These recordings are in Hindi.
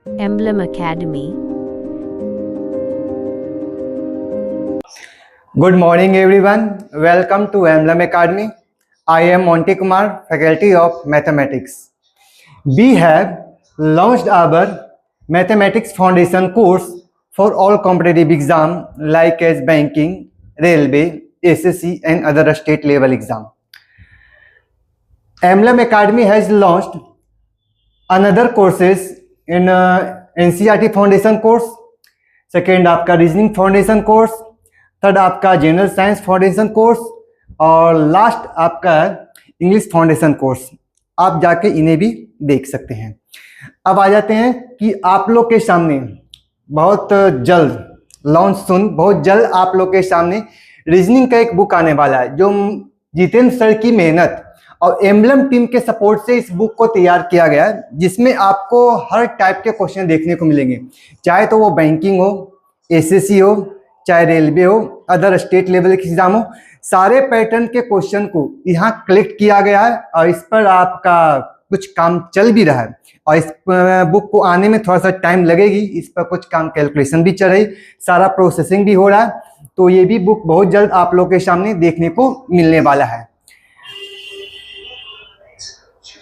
Emblem Academy. Good morning everyone. Welcome to Emblem Academy. I am Monty Kumar, Faculty of Mathematics. We have launched our Mathematics Foundation course for all competitive exam like as banking, railway, SSC and other state level exam. Emblem Academy has launched another courses in NCERT Foundation course, second आपका रीजनिंग फाउंडेशन कोर्स, थर्ड आपका जनरल साइंस फाउंडेशन कोर्स और लास्ट आपका इंग्लिश फाउंडेशन कोर्स। आप जाके इन्हें भी देख सकते हैं। अब आ जाते हैं कि आप लोग के सामने बहुत जल्द बहुत जल्द आप लोग के सामने रीजनिंग का एक बुक आने वाला है, जो जितेंद्र सर की मेहनत और एम्बलम टीम के सपोर्ट से इस बुक को तैयार किया गया है, जिसमें आपको हर टाइप के क्वेश्चन देखने को मिलेंगे, चाहे तो वो बैंकिंग हो, एसएससी हो, चाहे रेलवे हो, अदर स्टेट लेवल के एग्जाम हो। सारे पैटर्न के क्वेश्चन को यहाँ कलेक्ट किया गया है और इस पर आपका कुछ काम चल भी रहा है और इस बुक को आने में थोड़ा सा टाइम लगेगी। इस पर कुछ काम कैलकुलेशन भी चल रही, सारा प्रोसेसिंग भी हो रहा है, तो ये भी बुक बहुत जल्द आप लोग के सामने देखने को मिलने वाला है।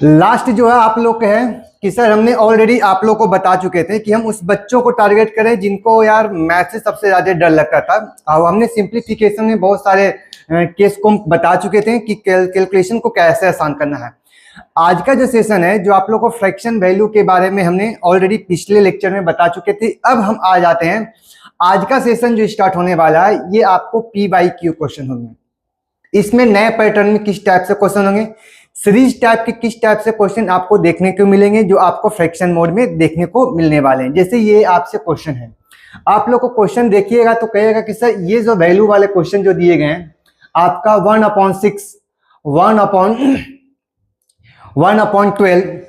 लास्ट जो है आप लोग के है कि सर हमने ऑलरेडी आप लोग को बता चुके थे कि हम उस बच्चों को टारगेट करें जिनको यार मैथ से सबसे ज्यादा डर लगता था, और हमने सिंप्लीफिकेशन में बहुत सारे केस को बता चुके थे कि कैलकुलेशन को कैसे आसान करना है। आज का जो सेशन है, जो आप लोग को फ्रैक्शन वैल्यू के बारे में हमने ऑलरेडी पिछले लेक्चर में बता चुके थे। अब हम आ जाते हैं, आज का सेशन जो स्टार्ट होने वाला है ये आपको PYQ क्वेश्चन होंगे। इसमें नए पैटर्न में किस टाइप से क्वेश्चन होंगे, सीरीज टाइप के किस टाइप से क्वेश्चन आपको देखने को मिलेंगे, जो आपको फ्रैक्शन मोड में देखने को मिलने वाले हैं। जैसे ये आपसे क्वेश्चन है, आप लोग को क्वेश्चन देखिएगा तो कहेगा कि सर ये जो वैल्यू वाले क्वेश्चन जो दिए गए हैं आपका 1/6, 1/12, 1/30,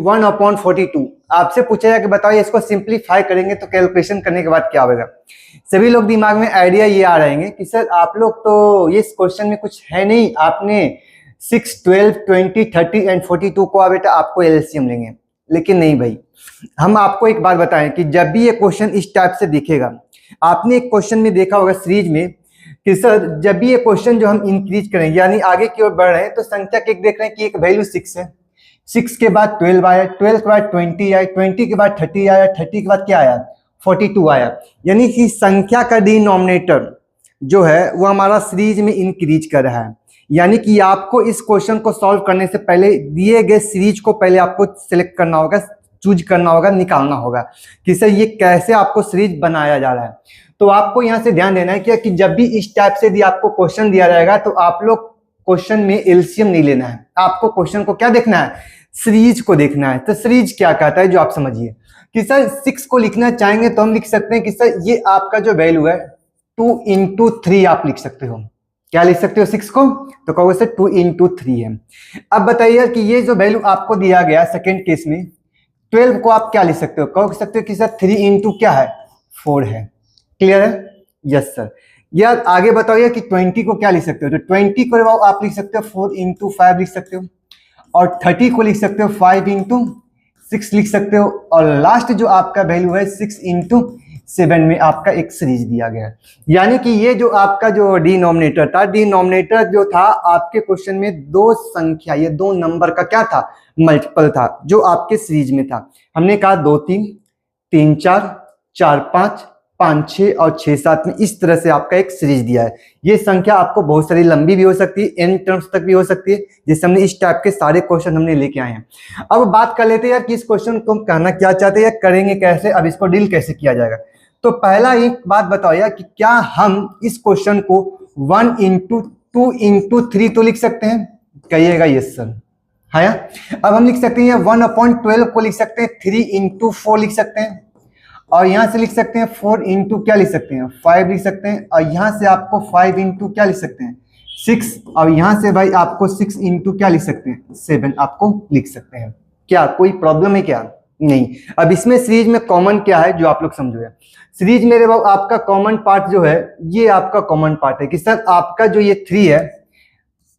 1/42, आपसे पूछेगा कि बताओ इसको सिंप्लीफाई करेंगे तो कैलकुलेशन करने के बाद क्या होगा। सभी लोग दिमाग में आइडिया ये आ रहेंगे कि सर आप लोग तो ये इस क्वेश्चन में कुछ है नहीं, आपने 6, 12, 20, 30 एंड 42 को बेटा आपको एलसीएम लेंगे। लेकिन नहीं भाई, हम आपको एक बात बताएं कि जब भी ये क्वेश्चन इस टाइप से दिखेगा, आपने एक क्वेश्चन में देखा होगा सीरीज में कि सर जब भी ये क्वेश्चन जो हम इंक्रीज करें यानी आगे की ओर बढ़ रहे हैं, तो संख्या के देख रहे हैं कि एक वैल्यू 6 है, 6 के बाद 12 आया, 12 के बाद 20 आया, 20 के बाद 30 आया, 30 के बाद क्या आया, 42 आया। यानी कि संख्या का डिनोमिनेटर जो है वो हमारा सीरीज में इंक्रीज कर रहा है। यानी कि आपको इस क्वेश्चन को सॉल्व करने से पहले दिए गए सीरीज को पहले आपको सिलेक्ट करना होगा, चूज करना होगा, निकालना होगा कि सर ये कैसे आपको सीरीज बनाया जा रहा है। तो आपको यहाँ से ध्यान देना है कि जब भी इस टाइप से आपको क्वेश्चन दिया जाएगा तो आप लोग क्वेश्चन में एलसीएम नहीं लेना है, आपको क्वेश्चन को क्या देखना है, सीरीज को देखना है। तो सीरीज क्या कहता है, जो आप समझिए कि सर 6 को लिखना चाहेंगे तो हम लिख सकते हैं कि सर ये आपका जो वैल्यू है 2 × 3 आप लिख सकते हो। क्या लिख सकते हो 6 को, तो कहोगे सर 2 × 3 है। अब बताइए कि ये जो वैल्यू आपको दिया गया सेकेंड केस में 12 को आप क्या लिख सकते हो, कह सकते हो कि सर 3 × क्या है, 4 है। क्लियर है, यस सर। यार आगे बताइए कि 20 को क्या लिख सकते हो, तो 20 को आप लिख सकते हो 4 × 5 लिख सकते हो, और 30 को लिख सकते हो 5 × 6 लिख सकते हो, और लास्ट जो आपका वैल्यू है 6 × 7 में आपका एक सीरीज दिया गया है। यानी कि ये जो आपका जो डिनोमिनेटर था, डिनोमिनेटर जो था आपके क्वेश्चन में दो संख्या, ये दो नंबर का क्या था, मल्टीपल था, जो आपके सीरीज में था। हमने कहा 2, 3, 3, 4, 4, 5, 5, 6 और 6, 7 में इस तरह से आपका एक सीरीज दिया है। ये संख्या आपको बहुत सारी लंबी भी हो सकती है, n टर्म्स तक भी हो सकती है, जिससे हमने इस टाइप के सारे क्वेश्चन हमने लेके आए हैं। अब बात कर लेते हैं यार कि इस क्वेश्चन को हम कहना क्या चाहते हैं, करेंगे कैसे, अब इसको डील कैसे किया जाएगा। तो पहला एक बात बताओ यार कि क्या हम इस क्वेश्चन को 1 × 2 × 3 तो लिख सकते हैं, कहिएगा यस सर। हाँ यार, अब हम लिख सकते हैं 1/12 को लिख सकते हैं, 3 × 4 लिख सकते हैं, और यहां से लिख सकते हैं 4 × क्या लिख सकते हैं, 5 लिख सकते हैं, और यहां से आपको 5 × क्या लिख सकते हैं, 6, और यहां से भाई आपको 6 × क्या लिख सकते हैं, 7 आपको लिख सकते हैं। क्या कोई प्रॉब्लम है क्या, नहीं। अब इसमें सीरीज में कॉमन क्या है जो आप लोग समझोगे। सीरीज मेरे बाबू आपका कॉमन पार्ट जो है, ये आपका कॉमन पार्ट है कि सर आपका जो ये 3 है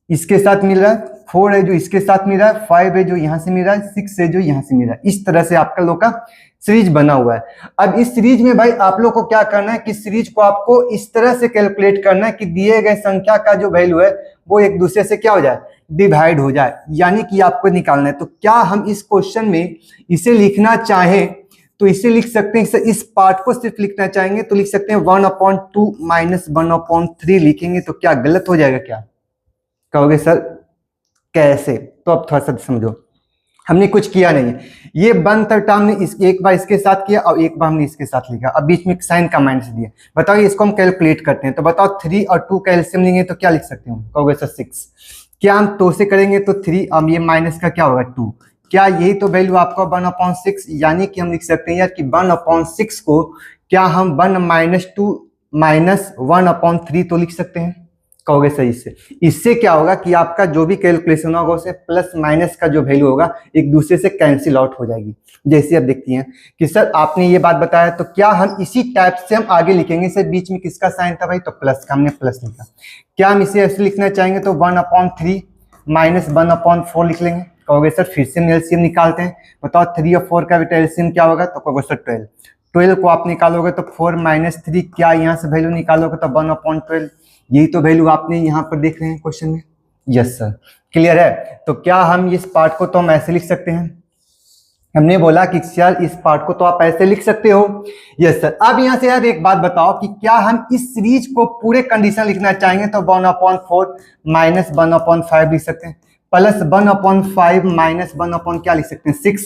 इसके साथ मिल रहा है 4 है जो इसके साथ मिल रहा है, 5 है जो यहाँ से मिल रहा है, 6 है जो यहाँ से मिल रहा है। इस तरह से आपका लोग का सीरीज बना हुआ है। अब इस सीरीज में भाई आप लोग को क्या करना है कि सीरीज को आपको इस तरह से कैलकुलेट करना है कि दिए गए संख्या का जो वैल्यू है वो एक दूसरे से क्या हो जाए, डिवाइड हो जाए, यानी कि आपको निकालना है। तो क्या हम इस क्वेश्चन में इसे लिखना चाहें तो इसे लिख सकते हैं, इस पार्ट को सिर्फ लिखना चाहेंगे तो लिख सकते हैं 1/2 माइनस 1/3 लिखेंगे तो क्या गलत हो जाएगा? क्या कहोगे सर कैसे? तो अब थोड़ा सा समझो, हमने कुछ किया नहीं है, ये वन थर्ड टर्म ने एक बार इसके साथ किया और एक बार हमने इसके साथ लिखा, अब बीच में साइन का माइनस दिया। बताओ इसको हम कैलकुलेट करते हैं तो बताओ 3 और 2 का एलसीएम लेंगे तो क्या लिख सकते हैं? कहोगे सर 6। क्या हम 2 से करेंगे तो 3, अब ये माइनस का क्या होगा 2। क्या यही तो वैल्यू आपका 1/6, यानी कि हम लिख सकते हैं यार कि 1/6 को क्या हम 1 - 2 - 1/3 तो लिख सकते हैं? कहोगे सही। इससे क्या होगा कि आपका जो भी कैलकुलेशन होगा उसे प्लस माइनस का जो वैल्यू होगा एक दूसरे से कैंसिल आउट हो जाएगी। जैसे आप देखती हैं कि सर आपने ये बात बताया तो क्या हम इसी टाइप से हम आगे लिखेंगे? सर बीच में किसका साइन था भाई? तो प्लस का, हमने प्लस लिखा। क्या हम इसे ऐसे लिखना चाहेंगे तो 1/3 माइनस 1/4 लिख लेंगे? कहोगे सर फिर से एलसीएम निकालते हैं। बताओ 3 और 4 का बेटा एलसीएम क्या होगा? तो कहोगे सर 12। 12 को आप निकालोगे तो 4 - 3, क्या यहाँ से वैल्यू निकालोगे तो 1/12। यही तो वैल्यू आपने यहाँ पर देख रहे हैं क्वेश्चन में। यस सर, क्लियर है। तो क्या हम इस पार्ट को तो हम ऐसे लिख सकते हैं? हमने बोला कि यार इस पार्ट को तो आप ऐसे लिख सकते हो। Yes sir. अब यहाँ से यार एक बात बताओ कि क्या हम इस सीरीज को पूरे कंडीशन लिखना चाहेंगे तो 1/4 माइनस 1/5 लिख सकते हैं, प्लस 1/5 माइनस 1 क्या लिख सकते हैं 6,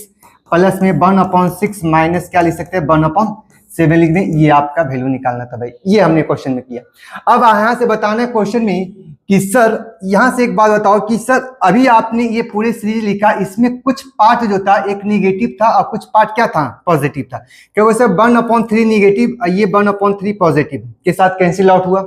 प्लस में 1/6 माइनस क्या लिख सकते हैं 1/7 लिख दें। ये आपका वैल्यू निकालना था भाई, ये हमने क्वेश्चन में किया। अब यहाँ से बताना है क्वेश्चन में कि सर यहाँ से एक बात बताओ कि सर अभी आपने ये पूरे सीरीज लिखा, इसमें कुछ पार्ट जो था एक निगेटिव था और कुछ पार्ट क्या था पॉजिटिव था। क्योंकि सर 1/3 निगेटिव और ये 1/3 पॉजिटिव के साथ कैंसिल आउट हुआ,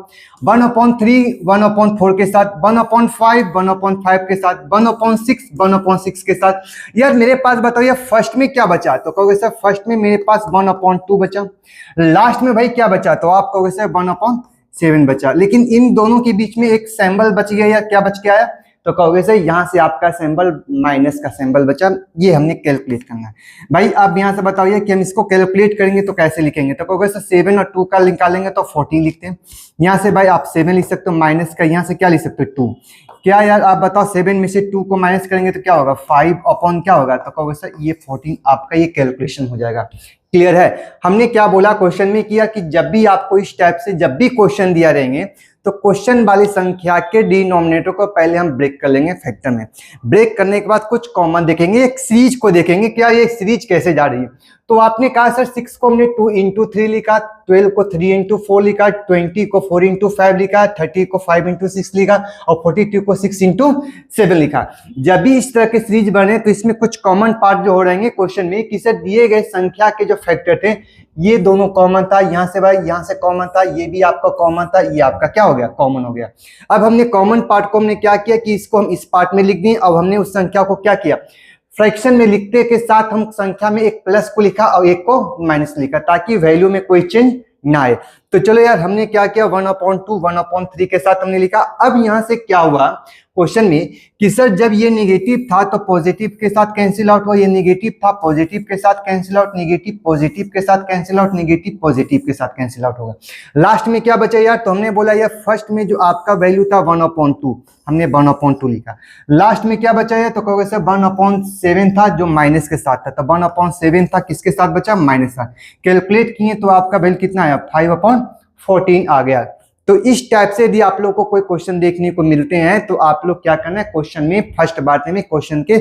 1/3 1/4 के साथ, 1/5 1/5 के साथ, 1/6 1/6 के साथ। यार मेरे पास बताओ ये फर्स्ट में क्या बचा? तो कहोगे सर फर्स्ट में मेरे पास 1/2 बचा। लास्ट में भाई क्या बचा? तो आप कहोगे सर 1/7 बचा। लेकिन इन दोनों के बीच में एक सिंबल बच गया, या क्या बच के आया? तो कहोगे सर यहाँ से आपका सिंबल माइनस का सिंबल बचा। ये हमने कैलकुलेट करना है भाई। अब यहाँ से बताइए कि हम इसको कैलकुलेट करेंगे तो कैसे लिखेंगे? तो कहोगे सर 7 और 2 का निकालेंगे तो 14 लिखते हैं। यहाँ से भाई आप 7 लिख सकते हो, माइनस का यहाँ से क्या लिख सकते हो 2। क्या यार आप बताओ 7 में से 2 को माइनस करेंगे तो क्या होगा 5 अपॉन क्या होगा? तो कहोगे सर ये 14 आपका ये कैलकुलेशन हो जाएगा। क्लियर है। हमने क्या बोला क्वेश्चन में किया कि जब भी आपको इस टाइप से जब भी क्वेश्चन दिया रहेंगे तो क्वेश्चन वाली संख्या के डिनोमिनेटर को पहले हम ब्रेक कर लेंगे फैक्टर में। ब्रेक करने के बाद कुछ कॉमन देखेंगे, एक सीरीज को देखेंगे क्या ये सीरीज कैसे जा रही है। तो आपने कहा सर 6 को हमने 2 × 3 लिखा, 12 को 3 × 4 लिखा, 20 को 4 × 5 लिखा, 30 को 5 × 6 लिखा और 42 को 6 × 7 लिखा। जब भी इस तरह के सीरीज बने तो इसमें कुछ कॉमन पार्ट जो हो रहेंगे क्वेश्चन में कि सर दिए गए संख्या के जो फैक्टर थे ये दोनों कॉमन था, यहाँ से भाई यहाँ से कॉमन था, ये भी आपका कॉमन था, ये आपका क्या हो गया कॉमन हो गया। अब हमने कॉमन पार्ट को हमने क्या किया कि इसको हम इस पार्ट में लिख दिए। अब हमने उस संख्या को क्या किया फ्रैक्शन में लिखते के साथ हम संख्या में एक प्लस को लिखा और एक को माइनस लिखा ताकि वैल्यू में कोई चेंज ना आए। तो चलो यार हमने क्या किया 1/2 1/3 के साथ हमने लिखा। अब यहां से क्या हुआ क्वेश्चन में कि सर जब ये नेगेटिव था तो पॉजिटिव के साथ कैंसिल आउट हुआ, ये नेगेटिव था पॉजिटिव के साथ कैंसिल आउट, नेगेटिव पॉजिटिव के साथ कैंसिल आउट, नेगेटिव पॉजिटिव के साथ कैंसिल आउट होगा। लास्ट में क्या बचा यार? तो हमने बोला यार फर्स्ट में जो आपका वैल्यू था 1/2 हमने 1/2 लिखा। लास्ट में क्या बचा है? तो कहोगे सर 1/7 था जो माइनस के साथ था, तो 1/7 था किसके साथ बचा? माइनस था। कैलकुलेट किए तो आपका वैल्यू कितना आया 5/14 आ गया। तो इस टाइप से यदि आप लोग को कोई क्वेश्चन देखने को मिलते हैं तो आप लोग क्या करना है क्वेश्चन में फर्स्ट बात में क्वेश्चन के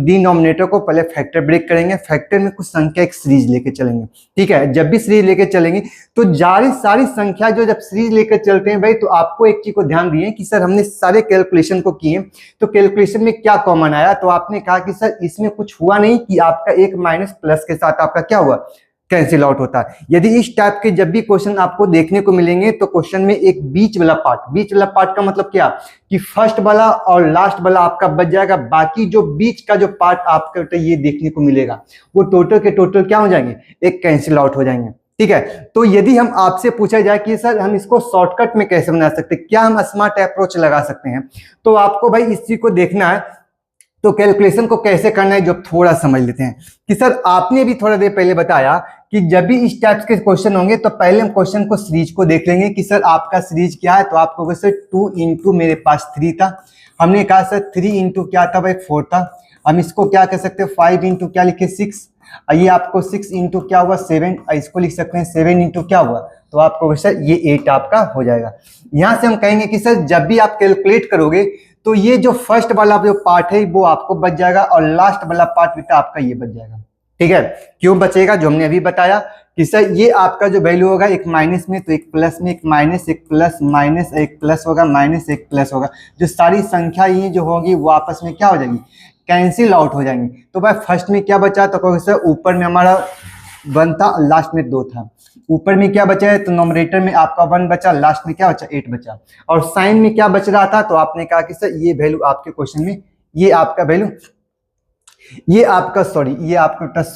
डिनोमिनेटर को पहले फैक्टर ब्रेक करेंगे, फैक्टर में कुछ संख्या एक सीरीज लेके चलेंगे। ठीक है, जब भी सीरीज लेके चलेंगे तो सारी संख्या जो जब सीरीज लेकर चलते हैं भाई तो आपको एक चीज को ध्यान दिए कि सर हमने सारे कैलकुलेशन को किए तो कैलकुलेशन में क्या कॉमन आया। तो आपने कहा कि सर इसमें कुछ हुआ नहीं कि आपका एक माइनस प्लस के साथ आपका क्या हुआ कैंसिल आउट होता है। यदि इस टाइप के जब भी क्वेश्चन आपको देखने को मिलेंगे तो क्वेश्चन में एक बीच वाला पार्ट का मतलब क्या कि फर्स्ट वाला और लास्ट वाला आपका बच जाएगा, बाकी जो बीच का जो पार्ट आपका ये देखने को मिलेगा वो टोटल के टोटल क्या हो जाएंगे एक कैंसिल आउट हो जाएंगे। ठीक है। तो यदि हम आपसे पूछा जाए कि सर हम इसको शॉर्टकट में कैसे बना सकते हैं, क्या हम स्मार्ट अप्रोच लगा सकते हैं, तो आपको भाई इस चीज को देखना है। तो कैलकुलेशन को कैसे करना है जो थोड़ा समझ लेते हैं कि सर आपने भी थोड़ा देर पहले बताया कि जब भी इस टाइप्स के क्वेश्चन होंगे तो पहले हम क्वेश्चन को सीरीज को देख लेंगे कि सर आपका सीरीज क्या है। तो आपको सर 2 इंटू मेरे पास 3 था, हमने कहा सर 3 इंटू क्या था भाई 4 था। हम इसको क्या कर सकते हैं 5 इंटू क्या लिखे 6, ये आपको 6 इंटू क्या हुआ 7, इसको लिख सकते हैं 7 इंटू क्या हुआ, तो आपको सर ये 8 आपका हो जाएगा। यहां से हम कहेंगे कि सर जब भी आप कैलकुलेट करोगे तो ये जो फर्स्ट वाला जो पार्ट है वो आपको बच जाएगा और लास्ट वाला पार्ट बेटा आपका ये बच जाएगा। ठीक है, क्यों बचेगा जो हमने अभी बताया कि सर ये आपका जो वैल्यू होगा एक माइनस में तो एक प्लस में, एक माइनस एक प्लस माइनस एक प्लस होगा, माइनस एक प्लस होगा, जो सारी संख्या ये जो होगी वो आपस में क्या हो जाएगी कैंसिल आउट हो जाएंगी। तो भाई फर्स्ट में क्या बचा तो कहोगे सर ऊपर में हमारा 1 था लास्ट में 2 था, ऊपर में क्या बचा है तो नोमरेटर में आपका 1 बचा, लास्ट में क्या बचा 8 बचा, और साइन में क्या बच रहा था तो आपने कहा कि सर ये वैल्यू आपके क्वेश्चन में ये आपका वैल्यू ये आपका ये आपका टच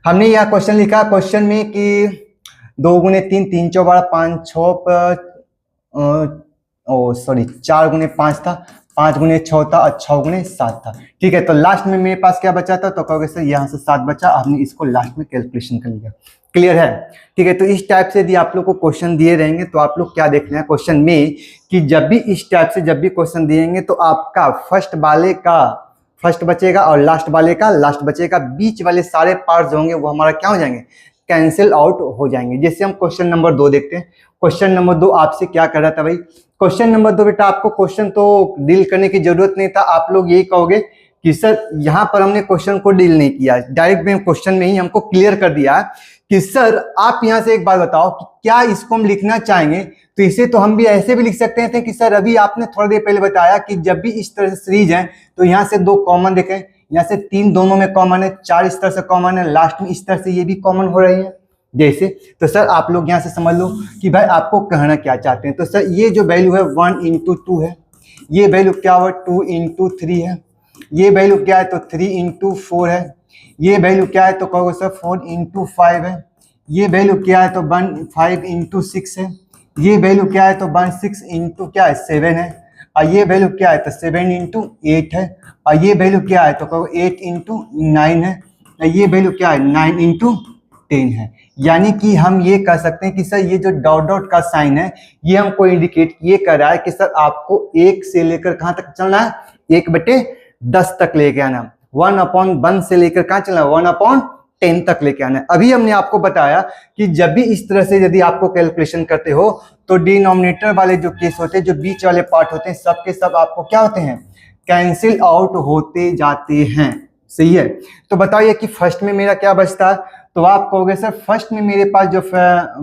हमने यह क्वेश्चन लिखा क्वेश्चन में कि 2 गुने 3 3 चौ 12 5 6 4 गुने 5 था, 5 गुने 6 था और 6 गुने 7 था। ठीक है, तो लास्ट में मेरे पास क्या बचा था तो कहोगे सर यहाँ से 7 बचा, हमने इसको लास्ट में कैलकुलेशन कर लिया। क्लियर है? ठीक है, तो इस टाइप से यदि आप लोग को क्वेश्चन दिए रहेंगे तो आप लोग क्या देखना है क्वेश्चन में कि जब भी इस टाइप से जब भी क्वेश्चन दिएंगे तो आपका फर्स्ट वाले का फर्स्ट बचेगा और लास्ट वाले का लास्ट बचेगा, बीच वाले सारे पार्ट्स होंगे वो हमारा क्या हो जाएंगे कैंसिल आउट हो जाएंगे। जैसे हम क्वेश्चन नंबर 2 देखते हैं। क्वेश्चन नंबर 2 आपसे क्या कर रहा था भाई, क्वेश्चन नंबर 2 बेटा आपको क्वेश्चन तो डील करने की जरूरत नहीं था, आप लोग यही कहोगे कि सर यहाँ पर हमने क्वेश्चन को डील नहीं किया, डायरेक्ट में क्वेश्चन में ही हमको क्लियर कर दिया कि सर आप यहाँ से एक बात बताओ कि क्या इसको हम लिखना चाहेंगे, तो इसे तो हम भी ऐसे भी लिख सकते थे कि सर अभी आपने थोड़ा देर पहले बताया कि जब भी इस तरह से सीरीज है तो यहाँ से 2 कॉमन देखें, यहाँ से 3 दोनों में कॉमन है, 4 इस तरह से कॉमन है, लास्ट में इस तरह से ये भी कॉमन हो रही है जैसे। तो सर आप लोग यहाँ से समझ लो कि भाई आपको कहना क्या चाहते हैं। तो सर ये जो वैल्यू है 1 इंटू 2 है, ये वैल्यू क्या हुआ 2 इंटू 3 है, ये वैल्यू क्या है तो 3 इंटू 4 है, ये वैल्यू क्या है तो कहोगे सर 4 इंटू 5 है, ये वैल्यू क्या है तो 5 इंटू 6 है, ये वैल्यू क्या है तो 6 इंटू क्या है 7 है, और ये वैल्यू क्या है तो 7 इंटू 8 है, और ये वैल्यू क्या है तो कहो 8 इंटू 9 है, और ये वैल्यू क्या है 9 इंटू 10 है। यानी कि हम ये कह सकते हैं कि सर ये जो डॉट डॉट का साइन है ये हमको इंडिकेट ये कर रहा है कि सर आपको 1 से लेकर कहां तक चलना है 1/10 तक लेके आना, 1/1 से लेकर कहां चलना है 1/10 तक लेके आना है। अभी हमने आपको बताया कि जब भी इस तरह से यदि आपको कैलकुलेशन करते हो तो डिनोमिनेटर वाले जो केस होते हैं, जो बीच वाले पार्ट होते हैं, सब के सब आपको क्या होते हैं कैंसिल आउट होते जाते हैं। सही है, तो बताइए कि फर्स्ट में मेरा क्या बचता है, तो आप कहोगे सर फर्स्ट में मेरे पास जो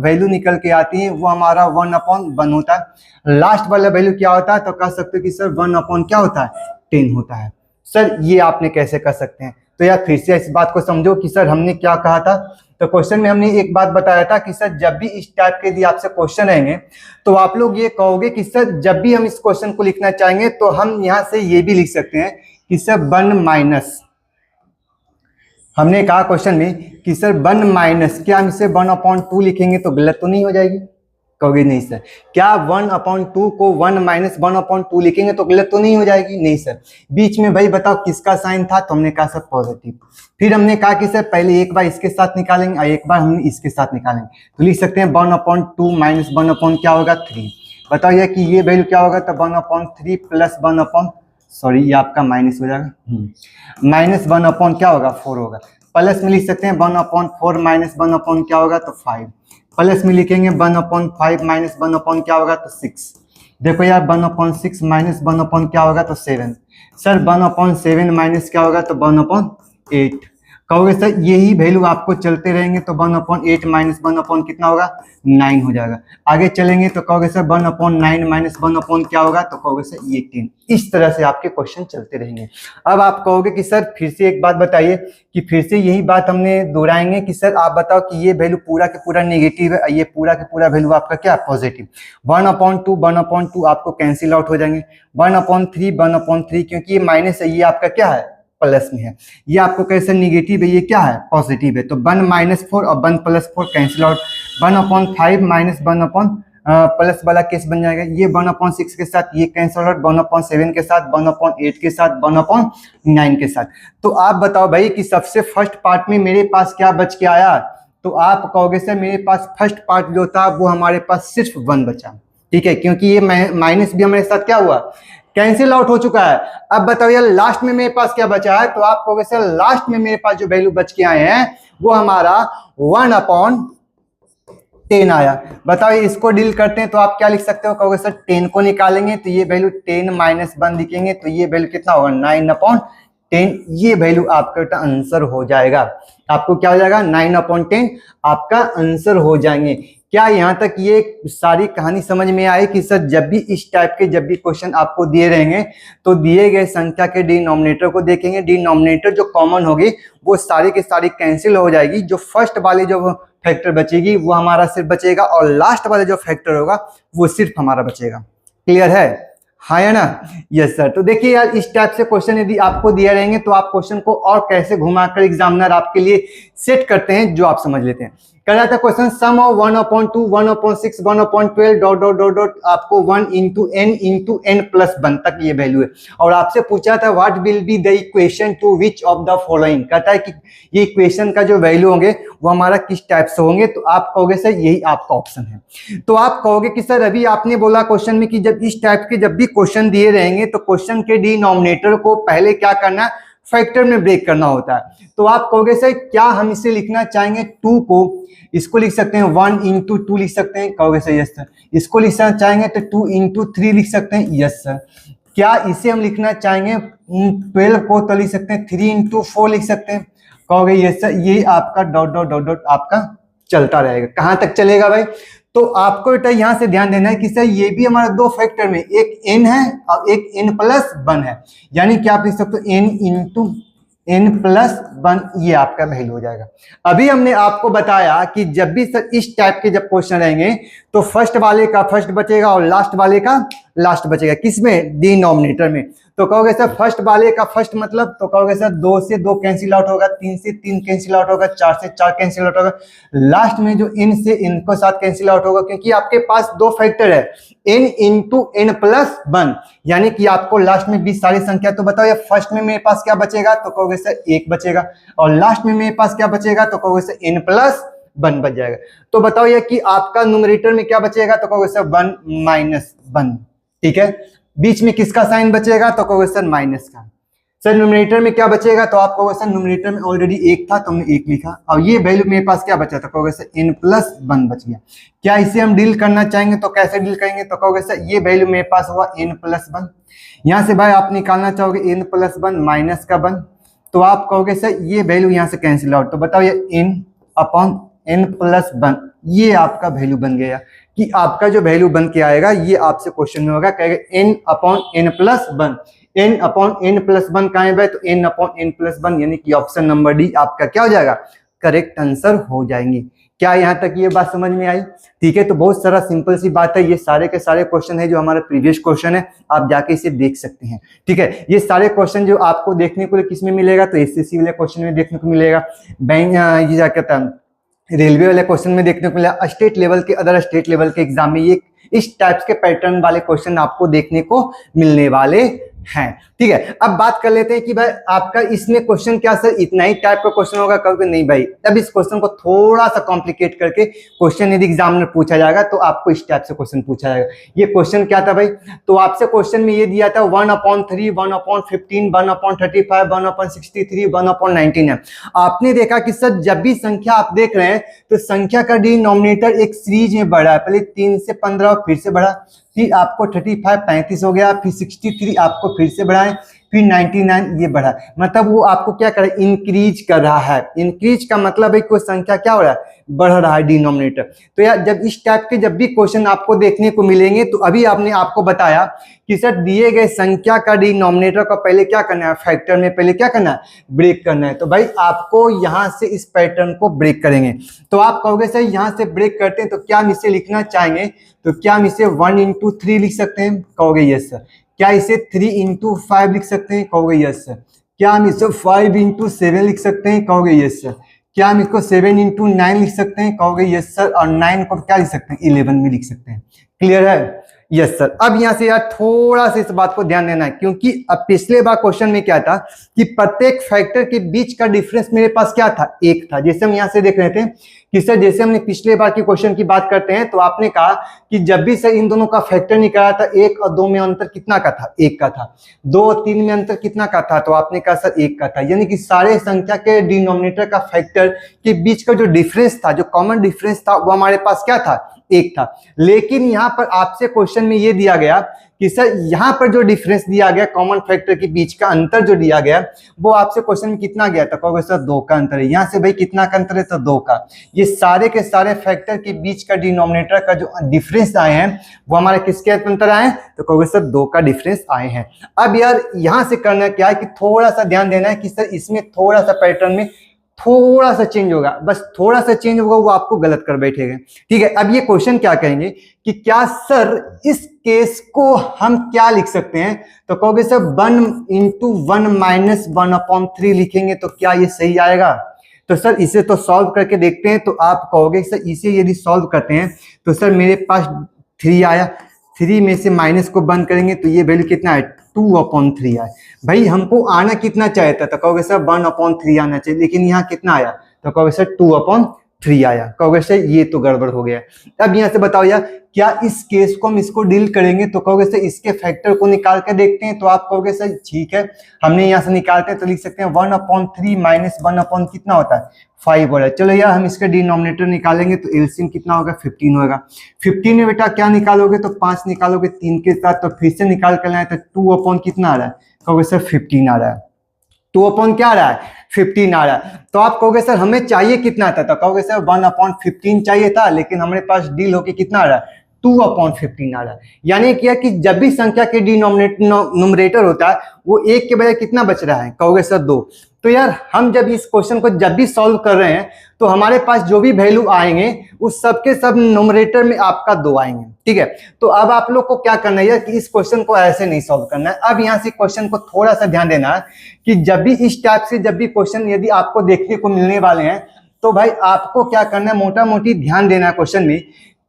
वैल्यू निकल के आती है वो हमारा 1/1 होता है, लास्ट वाला वैल्यू क्या होता है तो कह सकते हो कि सर 1/ क्या होता है 10 होता है। सर ये आपने कैसे कर सकते हैं, तो यार फिर से इस बात को समझो कि सर हमने क्या कहा था। तो क्वेश्चन में हमने एक बात बताया था कि सर जब भी इस टाइप के यदि आपसे क्वेश्चन रहेंगे तो आप लोग ये कहोगे कि सर जब भी हम इस क्वेश्चन को लिखना चाहेंगे तो हम यहाँ से ये भी लिख सकते हैं कि सर 1 हमने कहा क्वेश्चन में कि सर 1 क्या हम इसे 1/2 लिखेंगे तो गलत तो नहीं हो जाएगी, कहोगे नहीं सर। क्या 1/2 को 1 - 1/2 लिखेंगे तो गलत तो नहीं हो जाएगी, नहीं सर। बीच में भाई बताओ किसका साइन था, तो हमने कहा सर पॉजिटिव। फिर हमने कहा कि सर पहले एक बार इसके साथ निकालेंगे और एक बार हम इसके साथ निकालेंगे, तो लिख सकते हैं 1/2 - 1/, क्या होगा 3। बताओ यार कि ये वैल्यू क्या होगा, तो 1/3 प्लस 1/, ये आपका माइनस हो जाएगा, -1/, क्या होगा 4 होगा। प्लस में लिख सकते हैं 1/4 - 1/, क्या होगा तो 5। प्लस में लिखेंगे 1/5 - 1/, क्या होगा तो 6। देखो यार 1/6 - 1/, क्या होगा तो 7। सर 1/7 माइनस क्या होगा तो 1/8। कहोगे सर यही वैल्यू आपको चलते रहेंगे तो 1/8 - 1/, कितना होगा 9 हो जाएगा। आगे चलेंगे तो कहोगे सर 1/9 - 1/, क्या होगा तो कहोगे सर ये 10। इस तरह से आपके क्वेश्चन चलते रहेंगे। अब आप कहोगे कि सर फिर से एक बात बताइए कि फिर से यही बात हमने दोहराएंगे कि सर आप बताओ कि ये वैल्यू पूरा के पूरा नेगेटिव है, ये पूरा के पूरा वैल्यू आपका क्या पॉजिटिव। 1/2 आपको कैंसिल आउट हो जाएंगे, 1/3 क्योंकि ये माइनस है, ये आपका क्या है प्लस में है, ये आपको कैसे निगेटिव है, ये क्या है पॉजिटिव है। तो 1-4 और 1+4 कैंसिल आउट, 1/5 माइनस 1 प्लस वाला केस बन जाएगा, ये 1/6 के साथ ये कैंसिल आउट, 1/7 के साथ, 1/8 के साथ, 1/9 के साथ। तो आप बताओ भाई कि सबसे फर्स्ट पार्ट में मेरे पास क्या बच के आया, तो आप कहोगे सर मेरे पास फर्स्ट पार्ट जो था वो हमारे पास सिर्फ 1 बचा, ठीक है, क्योंकि ये माइनस भी हमारे साथ क्या हुआ कैंसिल आउट हो चुका है। अब बताओ यार लास्ट में मेरे पास क्या बचा है, तो आप कहोगे सर लास्ट में मेरे पास जो वैल्यू बच के आए हैं वो हमारा 1/10 आया। बताओ इसको डील करते हैं तो आप क्या लिख सकते हो, कहोगे सर 10 को निकालेंगे तो ये वैल्यू 10 - 1 लिखेंगे तो ये वैल्यू कितना होगा 9/10, ये वैल्यू आपका आंसर हो जाएगा। आपको क्या हो जाएगा 9/10 आपका आंसर हो जाएंगे। क्या यहाँ तक ये सारी कहानी समझ में आई कि सर जब भी इस टाइप के जब भी क्वेश्चन आपको दिए रहेंगे तो दिए गए संख्या के डिनोमिनेटर को देखेंगे, डिनोमिनेटर जो कॉमन होगी वो सारी की सारी कैंसिल हो जाएगी, जो फर्स्ट वाली जो फैक्टर बचेगी वो हमारा सिर्फ बचेगा और लास्ट वाला जो फैक्टर होगा वो सिर्फ हमारा बचेगा। क्लियर है, हाँ है ना, यस सर। तो देखिए यार इस टाइप से क्वेश्चन यदि आपको दिए रहेंगे तो आप क्वेश्चन को और कैसे घुमाकर एग्जामिनर आपके लिए सेट करते हैं जो आप समझ लेते हैं। कर रहा था question sum of 1/2 1/6 1/12 dot dot dot dot आपको 1 × n+1 तक ये वैल्यू है, और आपसे पूछा था what will be the equation two which of the following, कहता है कि ये इक्वेशन का जो वैल्यू होंगे वो हमारा किस टाइप से होंगे, तो आप कहोगे सर यही आपका ऑप्शन है। तो आप कहोगे कि सर अभी आपने बोला क्वेश्चन में कि जब इस टाइप के जब भी क्वेश्चन दिए रहेंगे तो क्वेश्चन के डिनोमिनेटर को पहले क्या करना है फैक्टर में ब्रेक करना होता है। तो आप कहोगे सर क्या हम इसे लिखना चाहेंगे 2 को, इसको लिख सकते हैं 1 × 2 लिख सकते हैं, कहोगे सर यस सर। इसको लिखना चाहेंगे तो 2 × 3 लिख सकते हैं, यस सर। क्या इसे हम लिखना चाहेंगे 12 को तो लिख सकते हैं 3 × 4 लिख सकते हैं, कहोगे यस सर। ये आपका डॉट डॉट डॉट डॉट आपका चलता रहेगा, कहां तक चलेगा भाई। तो आपको बेटा यहां से ध्यान देना है कि सर ये भी हमारा दो फैक्टर में एक n है और एक n+1 है, यानी कि आप लिख सकते हो n × n+1, ये आपका वैल्यू हो जाएगा। अभी हमने आपको बताया कि जब भी सर इस टाइप के जब क्वेश्चन रहेंगे तो फर्स्ट वाले का फर्स्ट बचेगा और लास्ट वाले का लास्ट बचेगा, किसमें डिनोमिनेटर में। तो कहोगे सर फर्स्ट वाले का फर्स्ट मतलब, तो कहोगे सर 2 से 2 कैंसिल आउट होगा, 3 से 3 कैंसिल आउट होगा, 4 से 4 कैंसिल आउट होगा, लास्ट में जो n से n को साथ कैंसिल आउट होगा, क्योंकि आपके पास दो फैक्टर है n × n+1, यानी कि आपको लास्ट में 20 सारी संख्या। तो बताओ ये फर्स्ट में मेरे पास क्या बचेगा, तो कहोगे सर 1 बचेगा, और लास्ट में मेरे पास क्या बचेगा, तो कहोगे सर n+1 बच जाएगा। तो बताओ ये कि आपका न्यूमरेटर में क्या बचेगा, तो कहोगे सर 1 - 1, ठीक है। बीच में किसका साइन बचेगा, तो कहोगे सर माइनस का। सर न्यूमरेटर में क्या बचेगा, तो आप कहोगे सर न्यूमरेटर में ऑलरेडी 1 था तो हमने 1 लिखा, और ये वैल्यू मेरे पास क्या बचा, तो कहोगे सर n+1 बच गया। क्या इसे हम डील करना चाहेंगे तो कैसे डील करेंगे, तो कहोगे सर ये वैल्यू मेरे पास हुआ n+1, यहाँ से भाई आप निकालना चाहोगे n+1 माइनस का 1, तो आप कहोगे सर ये वैल्यू यहाँ से कैंसिल आउट, तो बताओ ये n/n+1 ये आपका वैल्यू बन गया, कि आपका जो वैल्यू बन के आएगा ये आपसे क्वेश्चन में होगा, कहेगा n/n+1, n/n+1 कहाँ है भाई, तो n/n+1, यानी कि ऑप्शन नंबर डी आपका क्या हो जाएगा करेक्ट आंसर हो जाएंगे। क्या यहाँ तक ये बात समझ में आई, ठीक है। तो बहुत सारा सिंपल सी बात है, ये सारे के सारे क्वेश्चन है जो हमारा प्रीवियस क्वेश्चन है, आप जाके इसे देख सकते हैं, ठीक है। ये सारे क्वेश्चन जो आपको देखने को किस में मिलेगा, तो एसएससी वाले क्वेश्चन में देखने को मिलेगा, बैंक ये क्या कहता है रेलवे वाले क्वेश्चन में देखने को मिला, स्टेट लेवल के अदर स्टेट लेवल के एग्जाम में ये इस टाइप्स के पैटर्न वाले क्वेश्चन आपको देखने को मिलने वाले हैं, ठीक है। अब बात कर लेते हैं कि भाई आपका इसमें क्वेश्चन क्या सर इतना ही टाइप का क्वेश्चन होगा, कभी नहीं भाई, तब इस क्वेश्चन को थोड़ा सा कॉम्प्लिकेट करके क्वेश्चन यदि एग्जाम में पूछा जाएगा तो आपको इस टाइप से क्वेश्चन पूछा जाएगा। ये क्वेश्चन क्या था भाई, तो आपसे क्वेश्चन में ये दिया था 1/3 1/15 1/35 1/63 1/19 है। आपने देखा कि सर जब भी संख्या आप देख रहे हैं तो संख्या का डिनोमिनेटर एक सीरीज में बढ़ा है, पहले 3 से 15 फिर से बढ़ा, फिर आपको 35 35 हो गया, फिर 63 आपको फिर से बढ़ाएं, फिर 99 ये बढ़ा, मतलब वो आपको क्या कर रहा है इंक्रीज कर रहा है। इंक्रीज का मतलब है कोई संख्या क्या हो रहा है बढ़ रहा है डिनोमिनेटर। तो यार जब इस टाइप के जब भी क्वेश्चन आपको देखने को मिलेंगे तो अभी आपने आपको बताया कि सर दिए गए संख्या का डिनोमिनेटर को पहले क्या करना है फैक्टर में पहले क्या करना है ब्रेक करना है। तो भाई आपको यहां से इस पैटर्न को ब्रेक करेंगे। तो आप कहोगे सर यहां से ब्रेक करते हैं तो क्या हम इसे लिखना चाहेंगे, तो क्या हम इसे 1 × 3 लिख सकते हैं, कहोगे यस सर। क्या इसे 3 × 5 लिख सकते हैं, कहोगे यस सर। क्या हम इसे 5 इंटू 7 लिख सकते हैं? कहोगे यस सर। क्या हम इसको 7 इंटू 9 लिख सकते हैं? कहोगे यस सर। और 9 को क्या लिख सकते हैं? 11 में लिख सकते हैं। क्लियर है? Yes sir. अब यहां से यार थोड़ा सा इस बात को ध्यान देना है, क्योंकि अब पिछले बार क्वेश्चन में क्या था कि प्रत्येक फैक्टर के बीच का डिफरेंस मेरे पास क्या था? एक था। जैसे हम यहां से देख रहे थे कि सर जैसे हमने पिछले बार की क्वेश्चन की बात करते हैं तो आपने कहा कि जब भी सर इन दोनों का फैक्टर निकाला था, 1 और 2 में अंतर कितना का था? 1 का था। 2 और 3 में अंतर कितना का था? तो आपने कहा सर 1 का था। यानी कि सारे संख्या के डिनोमिनेटर का फैक्टर के बीच का जो डिफरेंस था, जो कॉमन डिफरेंस था, वो हमारे पास क्या था? 1 था। लेकिन यहां पर आपसे क्वेश्चन में ये दिया गया कि सर यहां पर जो डिफरेंस दिया गया, कॉमन फैक्टर के बीच का अंतर जो दिया गया, वो आपसे क्वेश्चन में कितना गया था? कहोगे सर 2 का अंतर है। यहां से भाई कितना का अंतर है? तो 2 का। ये सारे के सारे फैक्टर के बीच का डिनोमिनेटर का जो डिफरेंस आए हैं वो हमारे किसके अंतर आए हैं? तो कहोगे सर 2 का डिफरेंस आए हैं। अब यार यहां से करना क्या है कि थोड़ा सा ध्यान देना है कि सर इसमें थोड़ा सा पैटर्न में थोड़ा सा चेंज होगा, बस थोड़ा सा चेंज होगा, वो आपको गलत कर बैठेगा। ठीक है। अब ये क्वेश्चन क्या कहेंगे कि क्या सर इस केस को हम क्या लिख सकते हैं? तो कहोगे सर 1 इंटू 1 माइनस 1/3 लिखेंगे तो क्या ये सही आएगा? तो सर इसे तो सॉल्व करके देखते हैं। तो आप कहोगे सर इसे यदि सॉल्व करते हैं तो सर मेरे पास 3 आया, 3 में से माइनस को बंद करेंगे तो ये वैल्यू कितना है? 2/3 आया। भाई हमको आना कितना चाहिए था? तो कहोगे सर 1/3 आना चाहिए, लेकिन यहाँ कितना आया? तो कहोगे सर 2/3 आया। कहोगे सर ये तो गड़बड़ हो गया। अब यहाँ से बताओ यार क्या इस केस को हम इसको डील करेंगे? तो कहोगे सर इसके फैक्टर को निकाल के देखते हैं। तो आप कहोगे सर ठीक है, हमने यहाँ से निकालते हैं तो लिख सकते हैं 1/3 माइनस 1 कितना होता है? 5 हो रहा है। चलो यार हम इसका डिनोमिनेटर निकालेंगे तो एलसीएम कितना होगा? 15 होगा। 15 में बेटा क्या निकालोगे? तो 5 निकालोगे 3 के साथ, तो फिर से निकाल कर लाए तो 2 कितना आ रहा है? कहोगे सर 15 आ रहा है। 2 क्या आ रहा है? 15 आ रहा है। तो आप कहोगे सर हमें चाहिए कितना था? तो कहोगे सर 1/15 चाहिए था, लेकिन हमारे पास डील होके कितना आ रहा है? 2/15 आ रहा है। यानी क्या कि जब भी संख्या के न्यूमरेटर होता है वो 1 के बजाय कितना बच रहा है? कहोगे सर 2। तो यार हम जब इस क्वेश्चन को जब भी सॉल्व कर रहे हैं तो हमारे पास जो भी वैल्यू आएंगे उस सब के सब न्यूमरेटर में आपका 2 आएंगे। ठीक है। तो अब आप लोग को क्या करना है कि इस क्वेश्चन को ऐसे नहीं सॉल्व करना है। अब यहाँ से क्वेश्चन को थोड़ा सा ध्यान देना है कि जब भी इस टाइप से जब भी क्वेश्चन यदि आपको देखने को मिलने वाले हैं तो भाई आपको क्या करना है, मोटा मोटी ध्यान देना है क्वेश्चन में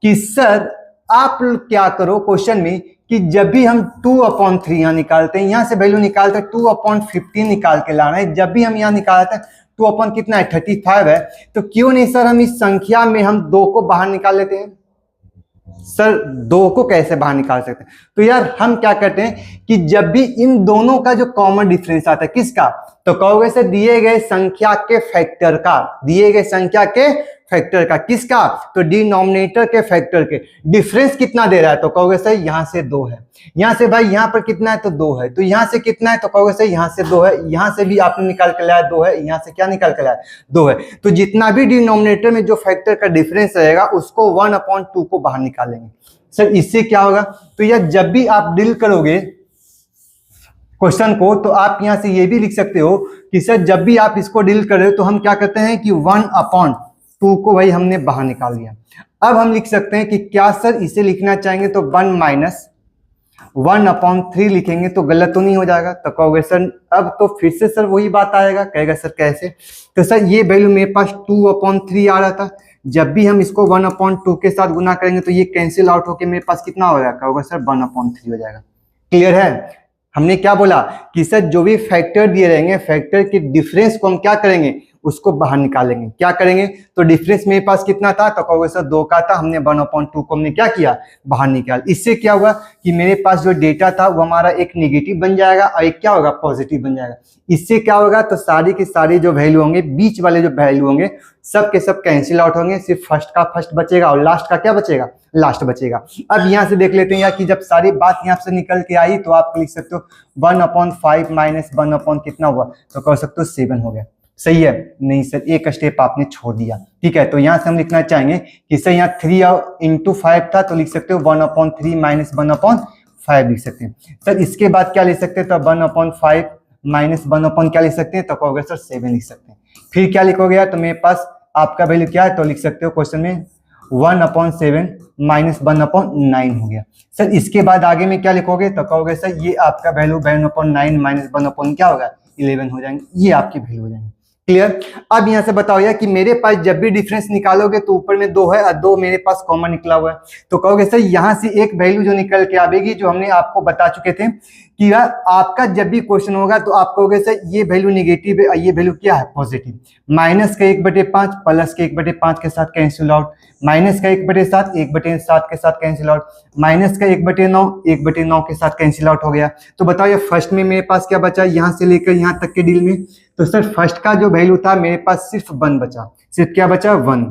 कि सर आप क्या करो क्वेश्चन में कि जब भी हम 2/3 यहाँ निकालते हैं, यहाँ से वैल्यू निकालते हैं 2/15 निकाल के लाना है। जब भी हम यहाँ निकालते हैं 2 कितना है? 35 है। तो क्यों नहीं सर हम इस संख्या में हम 2 को बाहर निकाल लेते हैं? सर 2 को कैसे बाहर निकाल सकते हैं? तो यार हम क्या करते हैं कि जब भी इन दोनों का जो कॉमन डिफरेंस आता है किसका? तो कहोगे सर दिए गए संख्या के फैक्टर का, दिए गए संख्या के फैक्टर का। किसका? तो डिनोमिनेटर के फैक्टर के। डिफरेंस कितना दे रहा है? तो कहोगे सर यहां से 2 है। यहां से भाई यहां पर कितना है? तो 2 है। तो यहां से कितना है? तो कहोगे सर यहां से 2 है। यहां से भी आपने निकाल के लाया 2 है। यहां से क्या निकाल के लाया? 2 है। तो जितना भी डिनोमिनेटर में जो फैक्टर का डिफरेंस रहेगा उसको 1/2 को बाहर निकालेंगे। सर इससे क्या होगा? तो यार जब भी आप डील करोगे क्वेश्चन को तो आप यहां से ये भी लिख सकते हो कि सर जब भी आप इसको डील कर रहे हो तो हम क्या करते हैं कि 1/2 को भाई हमने बाहर निकाल दिया। अब हम लिख सकते हैं कि क्या सर इसे लिखना चाहेंगे तो 1 माइनस 1/3 लिखेंगे तो गलत तो नहीं हो जाएगा? तो कहोगे सर अब तो फिर से सर वही बात आएगा। कहेगा सर कैसे? तो सर ये वैल्यू मेरे पास 2/3 आ रहा था। जब भी हम इसको 1/2 के साथ गुना करेंगे तो ये कैंसिल आउट होके मेरे पास कितना हो जाएगा? कहोगे सर 1/3 हो जाएगा। क्लियर है? हमने क्या बोला कि सर जो भी फैक्टर दिए रहेंगे फैक्टर के डिफरेंस को हम क्या करेंगे? उसको बाहर निकालेंगे। क्या करेंगे? तो डिफरेंस मेरे पास कितना था? तो कहोगे सर 2 का था। हमने 1/2 को हमने क्या किया? बाहर निकाल। इससे क्या होगा कि मेरे पास जो डेटा था वो हमारा एक नेगेटिव बन जाएगा और एक क्या होगा? पॉजिटिव बन जाएगा। इससे क्या होगा? तो सारी की सारी जो वैल्यू होंगे, बीच वाले जो वैल्यू होंगे सब के सब कैंसिल आउट होंगे। सिर्फ फर्स्ट का फर्स्ट बचेगा और लास्ट का क्या बचेगा? लास्ट बचेगा। अब यहाँ से देख लेते हैं यार कि जब सारी बात यहाँ से निकल के आई तो आप लिख सकते हो 1/5 माइनस 1 कितना हुआ? तो कह सकते हो 7 हो गया। सही है? नहीं सर एक स्टेप आपने छोड़ दिया। ठीक है। तो यहाँ से हम लिखना चाहेंगे कि सर यहाँ 3 इंटू 5 था तो लिख सकते हो 1/3 माइनस 1/5 लिख सकते हैं। सर इसके बाद क्या लिख सकते हैं? तो 1/5 माइनस 1 क्या लिख सकते हैं? तो कहोगे सर 7 लिख सकते हैं। फिर क्या लिखोगे यार? तो मेरे पास आपका वैल्यू क्या है? तो लिख सकते हो क्वेश्चन में 1/7 माइनस 1/9 हो गया। सर इसके बाद आगे में क्या लिखोगे? तो कहोगे सर ये आपका वैल्यू 1/9 माइनस 1 क्या होगा? 11 हो जाएंगे, ये आपकी वैल्यू हो जाएंगे। क्लियर। अब यहाँ से बताओ यार कि मेरे पास जब भी डिफरेंस निकालोगे तो ऊपर में 2 है और 2 मेरे पास कॉमन निकला हुआ है, तो कहोगे सर यहाँ से एक वैल्यू जो निकल के आएगी, जो हमने आपको बता चुके थे कि यार आपका जब भी क्वेश्चन होगा तो आप कहोगे सर ये वैल्यू नेगेटिव है और ये वैल्यू क्या है पॉजिटिव। माइनस का 1/5 प्लस के 1/5 के साथ कैंसिल आउट, माइनस का 1/7 1/7 के साथ कैंसिल आउट, माइनस का 1/9 1/9 के साथ कैंसिल आउट हो गया। तो बताओ ये फर्स्ट में मेरे पास क्या बचा यहाँ से लेकर यहाँ तक के डील में, तो सर फर्स्ट का जो वैल्यू था मेरे पास सिर्फ 1 बचा, सिर्फ क्या बचा 1।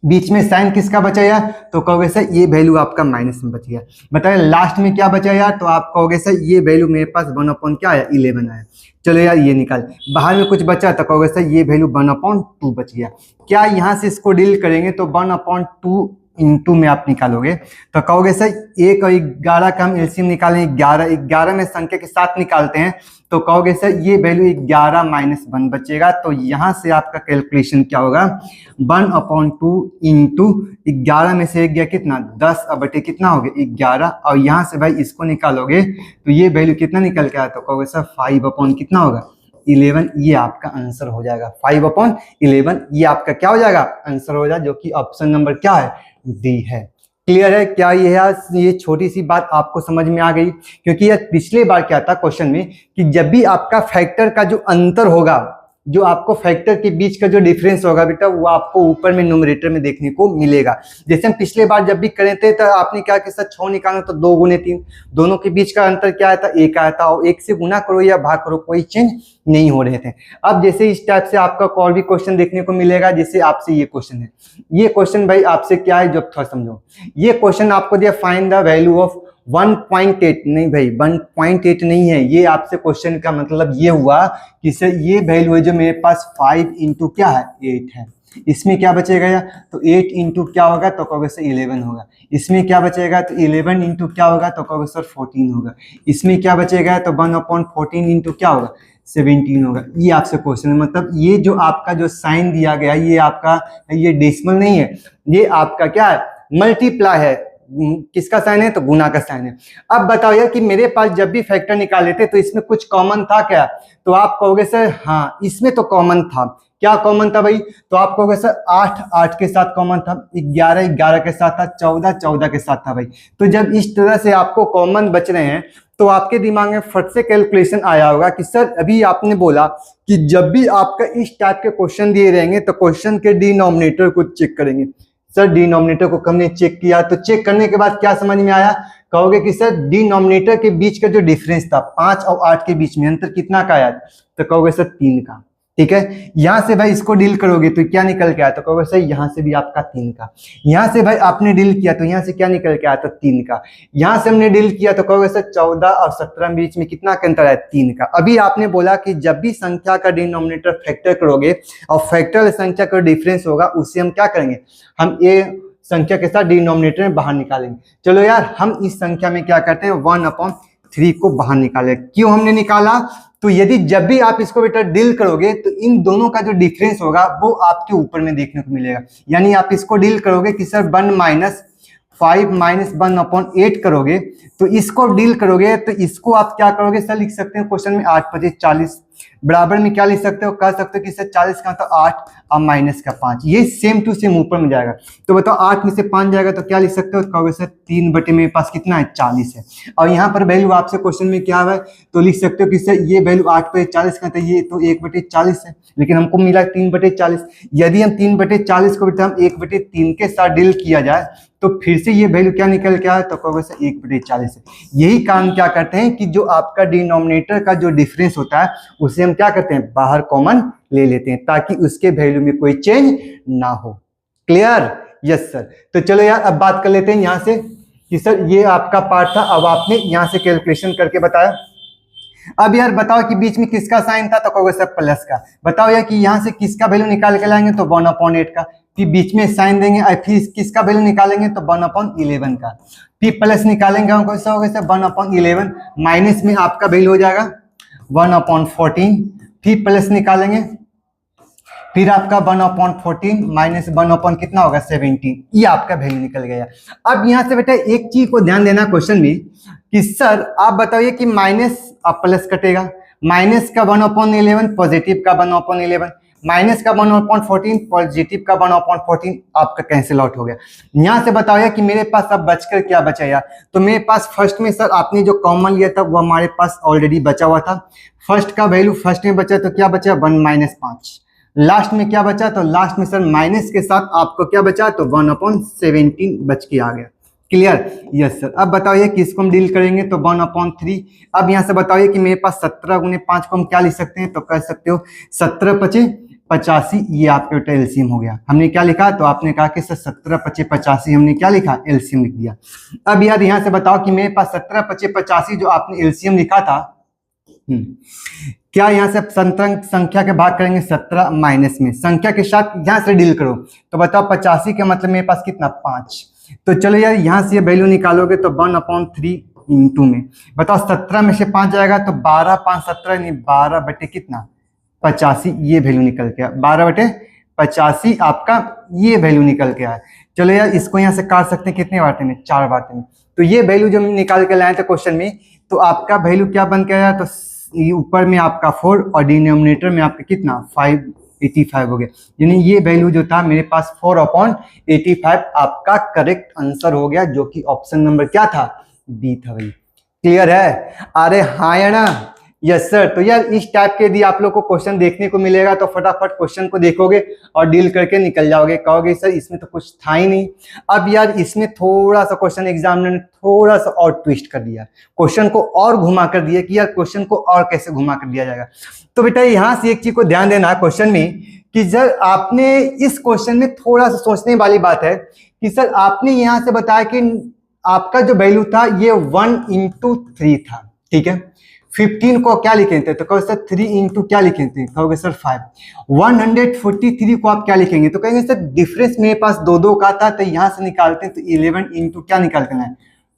बीच में साइन किसका बचा यार, तो कहोगे सर ये वैल्यू आपका माइनस में बच गया। बताइए लास्ट में क्या बचा यार, तो आप कहोगे सर ये वैल्यू मेरे पास 1/, क्या आया 11 आया। चलो यार ये निकाल, बाहर में कुछ बचा तो कहोगे सर ये वैल्यू 1/2 बच गया। क्या यहाँ से इसको डील करेंगे तो 1/2 इंटू में आप निकालोगे तो कहोगे सर 1 और 11 का हम एलसीएम निकालें, 11 में संख्या के साथ निकालते हैं तो कहोगे सर ये वैल्यू 11 - 1 बचेगा। तो यहाँ से आपका कैलकुलेशन क्या होगा 1/2 इंटू 11 में से 1 गया कितना 10 और बटे कितना हो गया 11, और यहाँ से भाई इसको निकालोगे तो ये वैल्यू कितना निकल के आया, तो कहोगे सर 5 कितना होगा 11, ये आपका आंसर हो जाएगा 5/11, ये आपका क्या हो जाएगा आंसर हो जाएगा, जो कि ऑप्शन नंबर क्या है डी है। क्लियर है क्या ये छोटी सी बात आपको समझ में आ गई, क्योंकि यह पिछले बार क्या था क्वेश्चन में कि जब भी आपका फैक्टर का जो अंतर होगा, जो आपको फैक्टर के बीच का जो डिफरेंस होगा बेटा वो आपको ऊपर में न्यूमरेटर में देखने को मिलेगा। जैसे हम पिछले बार जब भी करे थे तो आपने क्या किया 6 निकालना तो 2 × 3, दोनों के बीच का अंतर क्या आया था 1 आया था, और 1 से गुना करो या भाग करो कोई चेंज नहीं हो रहे थे। अब जैसे इस टाइप से आपका और भी क्वेश्चन देखने को मिलेगा, जैसे आपसे ये क्वेश्चन है, ये क्वेश्चन भाई आपसे क्या है जो थोड़ा समझो, ये क्वेश्चन आपको दिया फाइंड द वैल्यू ऑफ 1.8, नहीं भाई 1.8 नहीं है, ये आपसे क्वेश्चन का मतलब ये हुआ कि सर ये वैल्यू है जो मेरे पास 5 इंटू क्या है 8 है, इसमें क्या बचेगा यार तो 8 इंटू क्या होगा तो कहोगे सर 11 होगा, इसमें क्या बचेगा तो 11 इंटू क्या होगा तो कहोगे सर 14 होगा, इसमें क्या बचेगा तो 1/14 इंटू क्या होगा 17 होगा। ये आपसे क्वेश्चन है, मतलब ये जो आपका जो साइन दिया गया ये आपका ये डेसिमल नहीं है, ये आपका क्या है मल्टीप्लाई है, किसका साइन है तो गुना का साइन है। अब बताओ यार कि मेरे पास जब भी फैक्टर निकाले थे तो इसमें कुछ कॉमन था क्या, तो आप कहोगे सर हाँ इसमें तो कॉमन था, क्या कॉमन था भाई, तो आप कहोगे सर 8 के साथ कॉमन था, 11 के साथ था, 14 के साथ था भाई। तो जब इस तरह से आपको कॉमन बच रहे हैं तो आपके दिमाग में फट से कैलकुलेशन आया होगा कि सर अभी आपने बोला कि जब भी आपका इस टाइप के क्वेश्चन दिए रहेंगे तो क्वेश्चन के डिनोमिनेटर को चेक करेंगे। सर डिनोमिनेटर को हमने चेक किया, तो चेक करने के बाद क्या समझ में आया, कहोगे कि सर डिनोमिनेटर के बीच का जो डिफरेंस था 5 और 8 के बीच में अंतर कितना का आया, तो कहोगे सर 3 का। ठीक है, यहां से भाई इसको डील करोगे तो क्या निकल के आया, तो कहोगे सर यहां से भी आपका 3 का, यहां से भाई आपने डील किया तो यहां से क्या निकल के आया तो 3 का, यहां से हमने डील किया तो कहोगे सर 14 और 17 के बीच में कितना का अंतर है 3 का। अभी आपने बोला कि जब भी संख्या का डिनोमिनेटर फैक्टर करोगे और फैक्टर संख्या का डिफरेंस होगा उससे हम क्या करेंगे, हम ये संख्या के साथ डिनोमिनेटर में बाहर निकालेंगे। चलो यार हम इस संख्या में क्या करते हैं 1/3 को बाहर निकाले। क्यों हमने निकाला, तो यदि जब भी आप इसको बेटा डील करोगे तो इन दोनों का जो डिफरेंस होगा वो आपके ऊपर में देखने को मिलेगा, यानी आप इसको डील करोगे कि सर 1 - 5 - 1/8 करोगे, तो इसको डील करोगे तो इसको आप क्या करोगे सर लिख सकते हैं क्वेश्चन में 8 × 5 = 40, बराबर में क्या लिख सकते हो, कह सकते हो कि सर 40 का तो 8 और माइनस का 5, ये सेम टू सेम ऊपर में जाएगा। तो बताओ 8 में से 5 जाएगा तो क्या लिख सकते हो, कहोगे सर 3 बटे मेरे पास कितना है 40 है, और यहाँ पर वैल्यू आपसे क्वेश्चन में क्या है तो लिख सकते हो कि सर ये वैल्यू 8 × 40 का, तो ये तो 1/40 है, लेकिन हमको मिला 3/40। यदि हम 3/40 को बेटा हम 1/3 के साथ डील किया जाए तो फिर से ये वैल्यू क्या निकल के आए, तो कहोगे सर 1/40 है। यही काम क्या करते हैं कि जो आपका डिनोमिनेटर का जो डिफरेंस होता है उसे हम क्या करते हैं बाहर कॉमन ले लेते हैं ताकि उसके वैल्यू में कोई चेंज ना हो। Clear, yes sir. तो चलो यार अब बात कर लेते हैं यहाँ से कि सर ये आपका पार्ट था, अब आपने यहाँ से कैलकुलेशन करके बताया। अब यार बताओ कि बीच में किसका साइन था, तो कहोगे सर प्लस का। बताओ यार कि यहाँ से किसका वैल्यू निकाल के लाएंगे तो 1/8 का, फिर बीच में साइन देंगे और फिर किसका वैल्यू निकालेंगे तो 1/11 का, फिर प्लस निकालेंगे हम कैसा होगा सर 1/11, माइनस में आपका वैल्यू हो जाएगा 1/14, फिर प्लस निकालेंगे फिर आपका 1/14 माइनस 1/ कितना होगा 17, ये आपका वैल्यू निकल गया। अब यहाँ से बेटा एक चीज को ध्यान देना क्वेश्चन में कि सर आप बताइए कि माइनस अब प्लस कटेगा, माइनस का 1/11, पॉजिटिव का 1/11, माइनस का 1/14, पॉजिटिव का 1/14 आपका कैंसिल आउट हो गया। यहाँ से बताओ यार कि मेरे पास अब बचकर क्या बचा यार, तो मेरे पास फर्स्ट में सर आपने जो कॉमन लिया था वो हमारे पास ऑलरेडी बचा हुआ था। फर्स्ट का वैल्यू फर्स्ट में बचा तो क्या बचा 1 - 5। लास्ट में क्या बचा, तो लास्ट में सर माइनस के साथ आपको क्या बचा, तो 1/17 बच के आ गया। क्लियर? Yes sir. अब बताइए किसको हम डील करेंगे, तो 1/3। अब यहाँ से बताइए कि मेरे पास 17 × 5 को हम क्या लिख सकते हैं, तो कह सकते हो 17 × 5 = 85। ये आपका बेटा एलसीएम हो गया। हमने क्या लिखा, तो आपने कहा कि सर 17 × 5 = 85, हमने क्या लिखा, एलसीएम लिख दिया। अब यार यहाँ से बताओ कि मेरे पास 17 × 5 = 85 जो आपने एलसीएम लिखा था, क्या यहाँ से संख्या के भाग करेंगे 17 माइनस में, संख्या के साथ यहाँ से डील करो, तो बताओ 85 का मतलब मेरे पास कितना 5। तो चलो यार यहाँ से ये वैल्यू निकालोगे तो 1/3 इंटू में बताओ 17 में से 5 जाएगा तो 12 × 5 = 17, यानी 12 बटे कितना 85, ये वैल्यू निकल के आया। 12 बटे 85 आपका ये वैल्यू निकल के आया। चलो यार इसको यहाँ से काट सकते हैं कितने बाटे में, 4 बाटे में। तो ये वैल्यू जब निकाल के लाए थे क्वेश्चन में, तो आपका वैल्यू क्या बन के आया, तो ऊपर में आपका 4 और डिनोमिनेटर में आपका कितना 5/85 हो गया। यानी ये वैल्यू जो था मेरे पास 4/85 आपका करेक्ट आंसर हो गया, जो कि ऑप्शन नंबर क्या था, बी था भाई। क्लियर है? अरे हाँ या ना? Yes sir. तो यार इस टाइप के यदि आप लोग को क्वेश्चन देखने को मिलेगा तो फटाफट क्वेश्चन को देखोगे और डील करके निकल जाओगे, कहोगे सर इसमें तो कुछ था ही नहीं। अब यार इसमें थोड़ा सा क्वेश्चन एग्जामिनर ने थोड़ा सा और ट्विस्ट कर दिया, क्वेश्चन को और घुमा कर दिया कि यार क्वेश्चन को और कैसे घुमा कर दिया जाएगा। तो बेटा यहाँ से एक चीज को ध्यान देना क्वेश्चन में कि सर आपने इस क्वेश्चन में थोड़ा सा सोचने वाली बात है कि सर आपने यहाँ से बताया कि आपका जो वैल्यू था ये 1/3 था, ठीक है। 15 को क्या लिखे थे, तो कहोगे सर 3 इंटू क्या लिखे थे, कहोगे सर 5। 143 को आप क्या लिखेंगे, तो कहेंगे सर डिफरेंस मेरे पास 2 का था, तो यहाँ से निकालते हैं तो 11 इंटू क्या निकाल के लाए,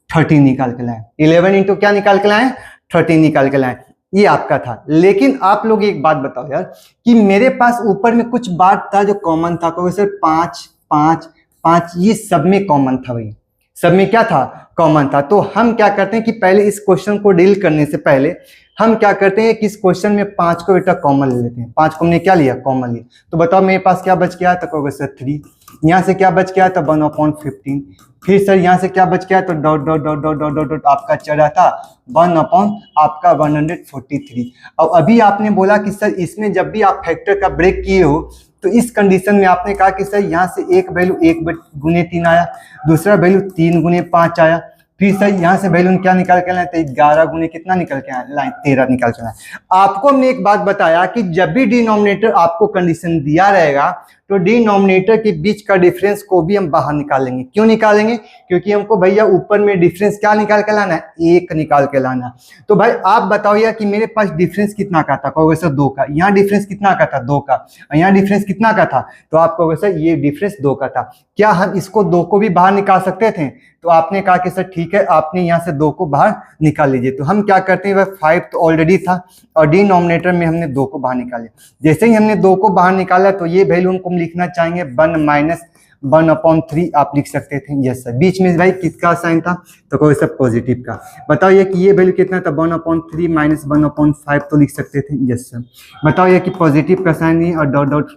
13 निकाल के लाए। 11 इंटू क्या निकाल के लाए, 13 निकाल के लाए। ये आपका था। लेकिन आप लोग एक बात बताओ यार कि मेरे पास ऊपर में कुछ बात था जो कॉमन था, कहोगे सर 5 5 5, ये सब में कॉमन था भाई, सब में क्या था, कॉमन था। तो हम क्या करते हैं कि पहले इस क्वेश्चन को डील करने से पहले हम क्या करते हैं कि इस क्वेश्चन में 5 को बेटा कॉमन ले लेते हैं। 5 को हमने क्या लिया, कॉमन लिया। तो बताओ मेरे पास क्या बच गया, तो कहोगे सर 3। यहाँ से क्या बच गया, तो 1/15। फिर सर यहाँ से क्या बच गया, तो dot dot dot dot dot dot dot आपका चढ़ा था 1/143। और अभी आपने बोला कि सर इसमें जब भी आप फैक्टर का ब्रेक किए हो तो इस कंडीशन में आपने कहा कि सर यहाँ से एक वैल्यू 1/3 आया, दूसरा वैल्यू 3/5 आया, फिर सर यहाँ से वैल्यू क्या निकाल के लाए, तो 11 गुने कितना निकल के आया, लाइन 13 निकाल के लाए। आपको हमने एक बात बताया कि जब भी डिनोमिनेटर आपको कंडीशन दिया रहेगा तो डिनोमिनेटर के बीच का डिफरेंस को भी हम बाहर निकालेंगे। क्यों निकालेंगे, क्योंकि हमको भैया ऊपर में डिफरेंस क्या निकाल के लाना है, 1 निकाल के लाना। तो भाई आप बताओ यार कि मेरे पास डिफरेंस कितना का था, कहोगे सर 2 का। यहाँ डिफरेंस कितना का था, 2 का। और यहाँ डिफरेंस कितना का था, तो आप कहोगे सर ये डिफरेंस 2 का था। क्या हम इसको 2 को भी बाहर निकाल सकते थे, तो आपने कहा कि सर ठीक है, आपने यहाँ से 2 को बाहर निकाल लीजिए। तो हम क्या करते हैं, वह 5 तो ऑलरेडी था और डिनोमिनेटर में हमने 2 को बाहर निकाले। जैसे ही हमने 2 को बाहर निकाला तो ये वैल्यू हमको लिखना चाहेंगे 1 - 1/3 आप लिख सकते थे। Yes sir. बीच में भाई किसका साइन था, तो कोई सब पॉजिटिव का। बताओ ये कि ये वैल्यू कितना था, 1/3 - 1/5 तो लिख सकते थे। Yes sir. बताओ ये कि पॉजिटिव का साइन नहीं और डॉट डॉट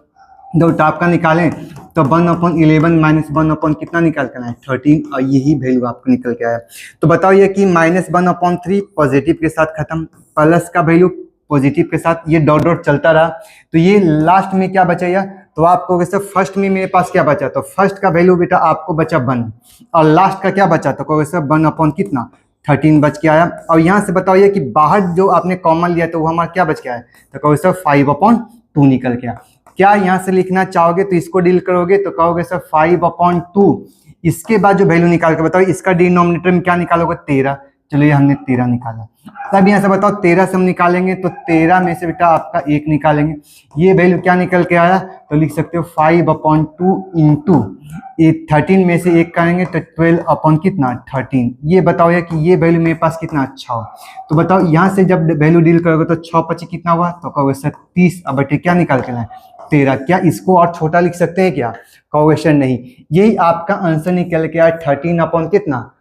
डॉट आपका निकालें तो 1/11 - 1 कितना निकाल कर आए, 13, और यही वैल्यू आपको निकल के आया। तो बताओ ये कि -1/3 पॉजिटिव के साथ खत्म, प्लस का वैल्यू पॉजिटिव के साथ, ये डॉट डॉट चलता रहा। तो ये लास्ट में क्या बचा, तो आपको वैसे फर्स्ट में मेरे पास क्या बचा, तो फर्स्ट का वैल्यू बेटा आपको बचा 1 और लास्ट का क्या बचा, तो वैसे 1 कितना 13 बच के आया। और यहाँ से बताओ ये कि बाहर जो आपने कॉमन लिया तो वो हमारा क्या बच के आया, तो वैसे 5/2 निकल के आया। क्या यहाँ से लिखना चाहोगे तो इसको डील करोगे तो कहोगे सर 5/2, इसके बाद जो वैल्यू निकाल के बताओ, इसका डिनोमिनेटर में क्या निकालोगे, 13। चलो ये हमने 13 निकाला। तब यहाँ से बताओ 13 से हम निकालेंगे तो 13 में से बेटा आपका 1 निकालेंगे। ये वैल्यू क्या निकल के आया, तो लिख सकते हो 5/2 इंटू 13 में से 1 करेंगे तो 12 कितना 13। ये बताओ यार कि ये वैल्यू मेरे पास कितना अच्छा हो, तो बताओ यहाँ से जब वैल्यू डील करोगे तो 6×5 कितना हुआ, तो कहोगे सर 30 और बटे क्या निकाल के लाए 13। क्या इसको और छोटा लिख सकते हैं क्या, कहोगे सर नहीं। यही आपका आंसर निकल के आया 13 कितना,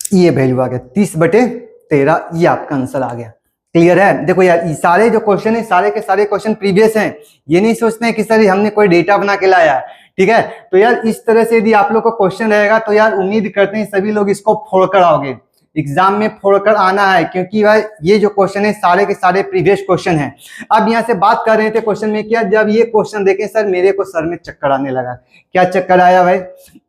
ये वैल्यू आ गया 30/13, ये आपका आंसर आ गया। क्लियर है? देखो यार, ये सारे जो क्वेश्चन है सारे के सारे क्वेश्चन प्रीवियस हैं, ये नहीं सोचते हैं कि सर हमने कोई डेटा बना के लाया है। ठीक है, तो यार इस तरह से यदि आप लोग को क्वेश्चन रहेगा तो यार उम्मीद करते हैं सभी लोग इसको फोड़कर आओगे, एग्जाम में फोड़कर आना है, क्योंकि भाई ये जो क्वेश्चन है सारे के सारे प्रीवियस क्वेश्चन हैं। अब यहाँ से बात कर रहे थे क्वेश्चन में, क्या जब ये क्वेश्चन देखें सर मेरे को सर में चक्कर आने लगा। क्या चक्कर आया भाई?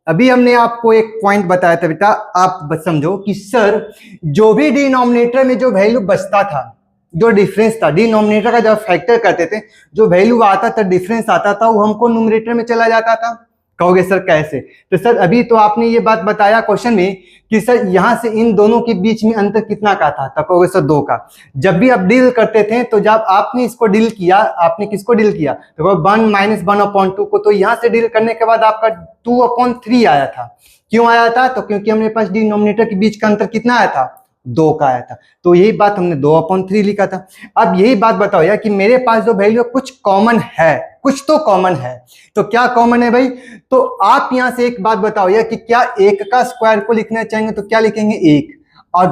अभी हमने आपको एक पॉइंट बताया था बेटा, आप समझो कि सर जो भी डिनोमिनेटर में जो वैल्यू बचता था, जो डिफरेंस था डिनोमिनेटर का, जब फैक्टर करते थे जो वैल्यू आता था, डिफरेंस आता था, वो हमको न्यूमरेटर में चला जाता था। कहोगे सर कैसे? तो सर अभी तो आपने ये बात बताया क्वेश्चन में कि सर यहां से इन दोनों के बीच में अंतर कितना का था, तो कहोगे सर 2 का। जब भी आप डील करते थे तो जब आपने इसको डील किया, आपने किसको डील किया, तो 1 माइनस 1/2 को, तो यहां से डील करने के बाद आपका 2/3 आया था। क्यों आया था? तो क्योंकि हमने पास डिनोमिनेटर के बीच का अंतर कितना आया था, 2 का आया था, तो यही बात हमने 2/3 लिखा था। अब यही बात बताओ यार कि मेरे पास जो वैल्यू कुछ कॉमन है, कुछ तो कॉमन है, तो क्या कॉमन है भाई? तो आप यहां से एक बात बताओ यार कि क्या 1 का स्क्वायर को लिखना चाहेंगे तो क्या लिखेंगे 1, और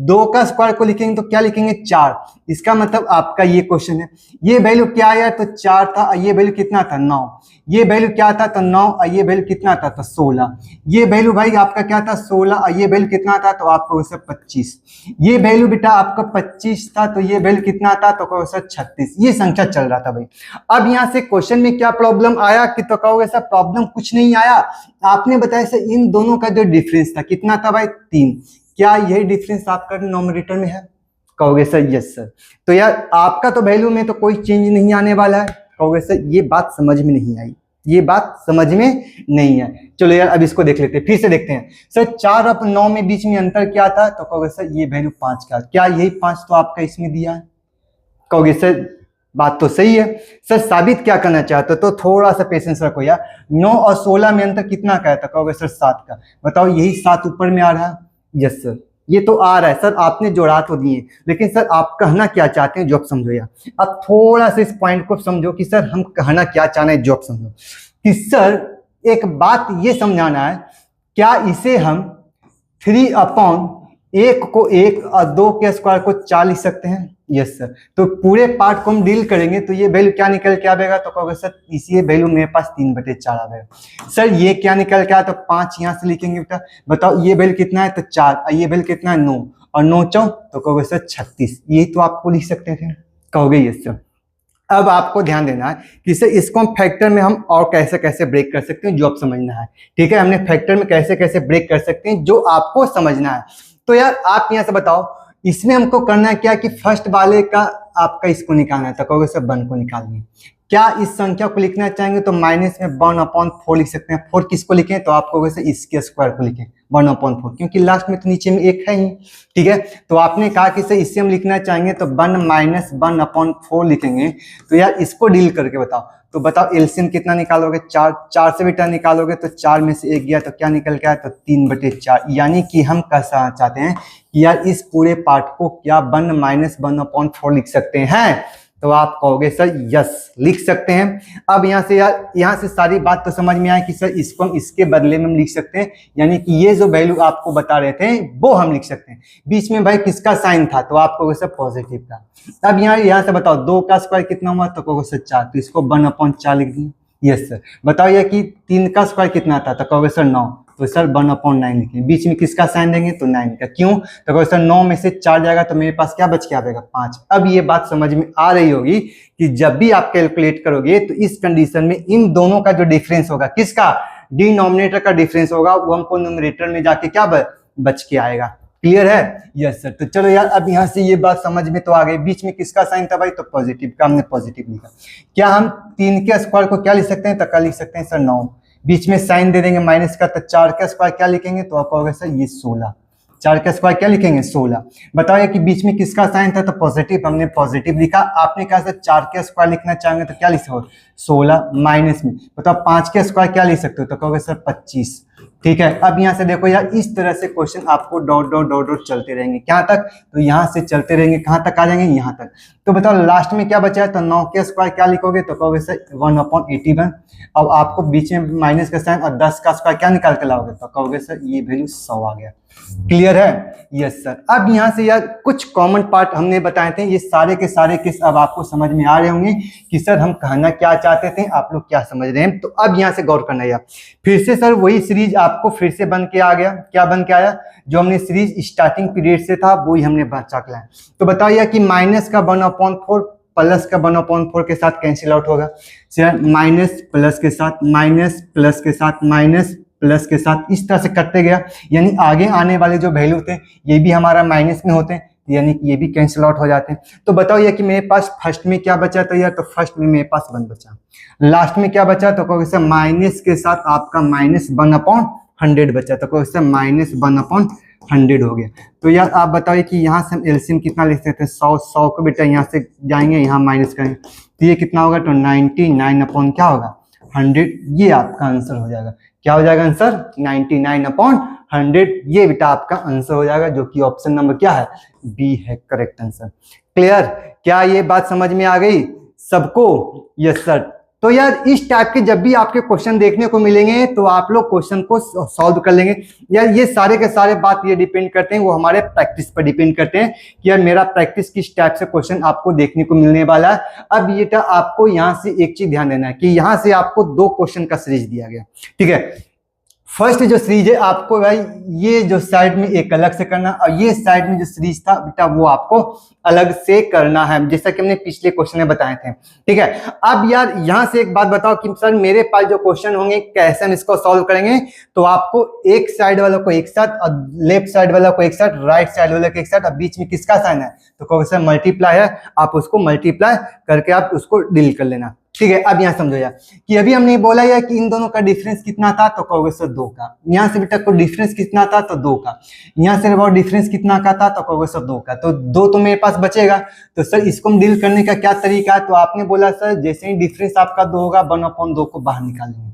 2 का स्क्वायर को लिखेंगे तो क्या लिखेंगे 4। इसका मतलब आपका ये क्वेश्चन है, ये वैल्यू क्या आया, तो 4 था, और ये वैल्यू कितना था 9। ये वैल्यू क्या था, तो 9, और ये वैल्यू कितना था, तो 16। ये वैल्यू भाई आपका क्या था 16, और ये वैल्यू कितना था, तो आपको वैसे 25। ये वैल्यू बेटा आपका 25 था, तो ये वैल्यू कितना था, तो कहोगे सर 36। ये संख्या चल रहा था भाई। अब यहाँ से क्वेश्चन में क्या प्रॉब्लम आया कि, तो कहोगे सर प्रॉब्लम कुछ नहीं आया, आपने बताया सर इन दोनों का जो डिफरेंस था कितना था भाई 3। क्या यही डिफरेंस आपका डिनोमिनेटर में है? कहोगे सर यस सर। तो यार आपका तो वैल्यू में तो कोई चेंज नहीं आने वाला है। कहोगे सर ये बात समझ में नहीं आई, ये बात समझ में नहीं है। चलो यार अब इसको देख लेते हैं, फिर से देखते हैं। सर 4 और 9 में बीच में अंतर क्या था, तो कहोगे सर ये वैल्यू 5 का। क्या यही 5 तो आपका इसमें दिया है? कहोगे सर बात तो सही है। सर साबित क्या करना चाहते हो, तो थोड़ा सा पेशेंस रखो यार। 9 और 16 में अंतर कितना का है, तो कहोगे सर 7 का। बताओ यही 7 ऊपर में आ रहा है? यस सर, ये तो आ रहा है सर, आपने जोड़ा तो दिए, लेकिन सर आप कहना क्या चाहते हैं जो आप समझो यार। अब थोड़ा सा इस पॉइंट को समझो कि सर हम कहना क्या चाहना है, जो आप समझो कि सर एक बात ये समझाना है, क्या इसे हम 3/1 को 1 और 2 के स्क्वायर को 4 लिख सकते हैं? Yes sir. तो पूरे पार्ट को हम डील करेंगे तो ये वैल्यू क्या निकल के आएगा, तो कहोगे सर इसी वैल्यू मेरे पास 3/4 आएगा। सर ये क्या निकल के आया, तो 5 यहाँ से लिखेंगे बेटा। बताओ ये वैल्यू कितना है, तो 4, और ये वैल्यू कितना है 9, और 9 चौं तो कहोगे सर 36। यही तो आपको लिख सकते थे, कहोगे यस सर। अब आपको ध्यान देना है कि सर इसको हम फैक्टर में हम और कैसे कैसे ब्रेक कर सकते हैं, जो आप समझना है। ठीक है, हमने फैक्टर में कैसे कैसे ब्रेक कर सकते हैं जो आपको समझना है। तो यार आप यहाँ से बताओ इसमें हमको करना है क्या कि फर्स्ट वाले का आपका इसको निकालना है, तो कहोगे सर 1 को निकालिए। क्या इस संख्या को लिखना चाहेंगे तो माइनस में 1/4 लिख सकते हैं। 4 किसको लिखें, तो आप कहोगे सर इसके स्क्वायर को लिखें 1/4, क्योंकि लास्ट में तो नीचे में 1 है ही। ठीक है, तो आपने कहा कि सर इससे हम लिखना चाहेंगे तो 1 माइनस 1/4 लिखेंगे। तो यार इसको डील करके बताओ, तो बताओ एलसीएम कितना निकालोगे, 4 से बेटा निकालोगे तो 4 में से 1 गया तो क्या निकल के आया, तो 3/4। यानी कि हम कहना चाहते हैं कि यार इस पूरे पार्ट को क्या 1 माइनस 1/4 लिख सकते हैं, तो आप कहोगे सर यस लिख सकते हैं। अब यहाँ से यार यहाँ से सारी बात तो समझ में आया कि सर इसको हम इसके बदले में हम लिख सकते हैं, यानी कि ये जो वैल्यू आपको बता रहे थे वो हम लिख सकते हैं। बीच में भाई किसका साइन था, तो आप कहोगे सर पॉजिटिव का। अब यहाँ से बताओ 2 का स्क्वायर कितना हुआ, तो कहोगे सर 4, तो इसको 1/4 लिख दिए। Yes sir. बताओ यार कि 3 का स्क्वायर कितना था, तो कहोगे सर 9, तो सर 1/9 लिखें। बीच में किसका साइन देंगे, तो 9 का। क्यों, तो कहोगे सर 9 में से 4 जाएगा तो मेरे पास क्या बच के आएगा 5। अब ये बात समझ में आ रही होगी कि जब भी आप कैलकुलेट करोगे तो इस कंडीशन में इन दोनों का जो डिफरेंस होगा, किसका, डिनोमिनेटर का डिफरेंस होगा, वो हमको न्यूमरेटर में जाके क्या बच के आएगा। क्लियर है? Yes sir. तो चलो यार अब यहाँ से ये बात समझ में तो आ गई। बीच में किसका साइन था भाई, तो पॉजिटिव का, हमने पॉजिटिव लिखा। क्या हम 3 के स्क्वायर को क्या लिख सकते हैं, तो क्या लिख सकते हैं सर 9। बीच में साइन दे देंगे माइनस का, तो 4 का स्क्वायर क्या लिखेंगे, तो आप कहोगे सर ये 16। 4 का स्क्वायर क्या लिखेंगे 16। बताओ कि बीच में किसका साइन था, तो पॉजिटिव, हमने पॉजिटिव लिखा। आपने कहा सर 4 का स्क्वायर लिखना चाहेंगे तो क्या लिख सकते हो 16 माइनस में, बताओ 5 का स्क्वायर क्या लिख सकते हो, तो कहोगे सर 25। ठीक है, अब यहाँ से देखो यार इस तरह से क्वेश्चन आपको डॉट डॉट डॉट डॉट चलते रहेंगे। क्या तक, तो यहाँ से चलते रहेंगे, कहाँ तक आ जाएंगे, यहाँ तक। तो बताओ लास्ट में क्या बचा है, तो 9 के स्क्वायर क्या लिखोगे, तो कहोगे सर 1/81। अब आपको बीच में माइनस का साइन और 10 का स्क्वायर क्या निकाल के लाओगे, तो कहोगे सर ये वैल्यू 100 आ गया। क्लियर है? Yes sir. अब यहाँ से यार कुछ कॉमन पार्ट हमने बताए थे, ये सारे के सारे किस अब आपको समझ में आ रहे होंगे कि सर हम कहना क्या चाहते थे, आप लोग क्या समझ रहे हैं। तो अब यहाँ से गौर करना यार, फिर से सर वही सीरीज आपको फिर से बन के आ गया। क्या बन के आया? जो हमने सीरीज स्टार्टिंग पीरियड से था वही हमने बचा के लाया। तो बताओ यार कि माइनस का 1/4 प्लस का 1/4 के साथ कैंसिल आउट होगा। माइनस प्लस के साथ, माइनस प्लस के साथ, माइनस प्लस के साथ, इस तरह से करते गया। यानी आगे आने वाले जो वैल्यू थे ये भी हमारा माइनस में होते हैं, यानी कि ये भी कैंसिल आउट हो जाते हैं। तो बताओ ये कि मेरे पास फर्स्ट में क्या बचा था यार, तो फर्स्ट में मेरे पास 1 बचा। लास्ट में क्या बचा, तो कहोगे सर माइनस के साथ आपका -1/100 बचा, तो कहोगे सर -1/100 हो गया। तो यार आप बताइए कि यहाँ से हम एलसीएम कितना लिख सकते हैं, 100 को बेटा यहाँ से जाएंगे, यहाँ माइनस करेंगे तो ये कितना होगा, तो 99 क्या होगा, 100। ये आपका आंसर हो जाएगा। क्या हो जाएगा आंसर? 99/100। ये बेटा आपका आंसर हो जाएगा, जो कि ऑप्शन नंबर क्या है, बी है करेक्ट आंसर। क्लियर? क्या ये बात समझ में आ गई सबको? Yes sir. तो यार इस टाइप के जब भी आपके क्वेश्चन देखने को मिलेंगे तो आप लोग क्वेश्चन को सॉल्व कर लेंगे। यार ये सारे के सारे बात ये डिपेंड करते हैं, वो हमारे प्रैक्टिस पर डिपेंड करते हैं कि यार मेरा प्रैक्टिस किस टाइप से क्वेश्चन आपको देखने को मिलने वाला है। अब ये आपको यहाँ से एक चीज ध्यान देना है कि यहाँ से आपको 2 क्वेश्चन का सीरीज दिया गया, ठीक है। फर्स्ट जो सीरीज है आपको भाई ये जो साइड में एक अलग से करना, और ये साइड में जो सीरीज था बेटा वो आपको अलग से करना है, जैसा कि हमने पिछले क्वेश्चन में बताए थे, ठीक है। अब यार यहाँ से एक बात बताओ कि सर मेरे पास जो क्वेश्चन होंगे कैसे हम इसको सॉल्व करेंगे, तो आपको एक साइड वालों को एक साथ और लेफ्ट साइड वाला को एक साथ, राइट साइड वाला को एक साथ, और बीच में किसका साइन है, तो कहोगे सर मल्टीप्लाई है, आप उसको मल्टीप्लाई करके आप उसको डील कर लेना, ठीक है। अब यहाँ समझो यार कि अभी हमने बोला यार कि इन दोनों का डिफरेंस कितना था, तो कहोगे सर 2 का। यहाँ से बेटा को डिफरेंस कितना था, तो 2 का। यहाँ से वो डिफरेंस कितना का था, तो कहोगे सर 2 का। तो 2 तो मेरे पास बचेगा। तो सर इसको हम डील करने का क्या तरीका है, तो आपने बोला सर जैसे ही डिफरेंस आपका 2 होगा 1/2 को बाहर निकालेंगे।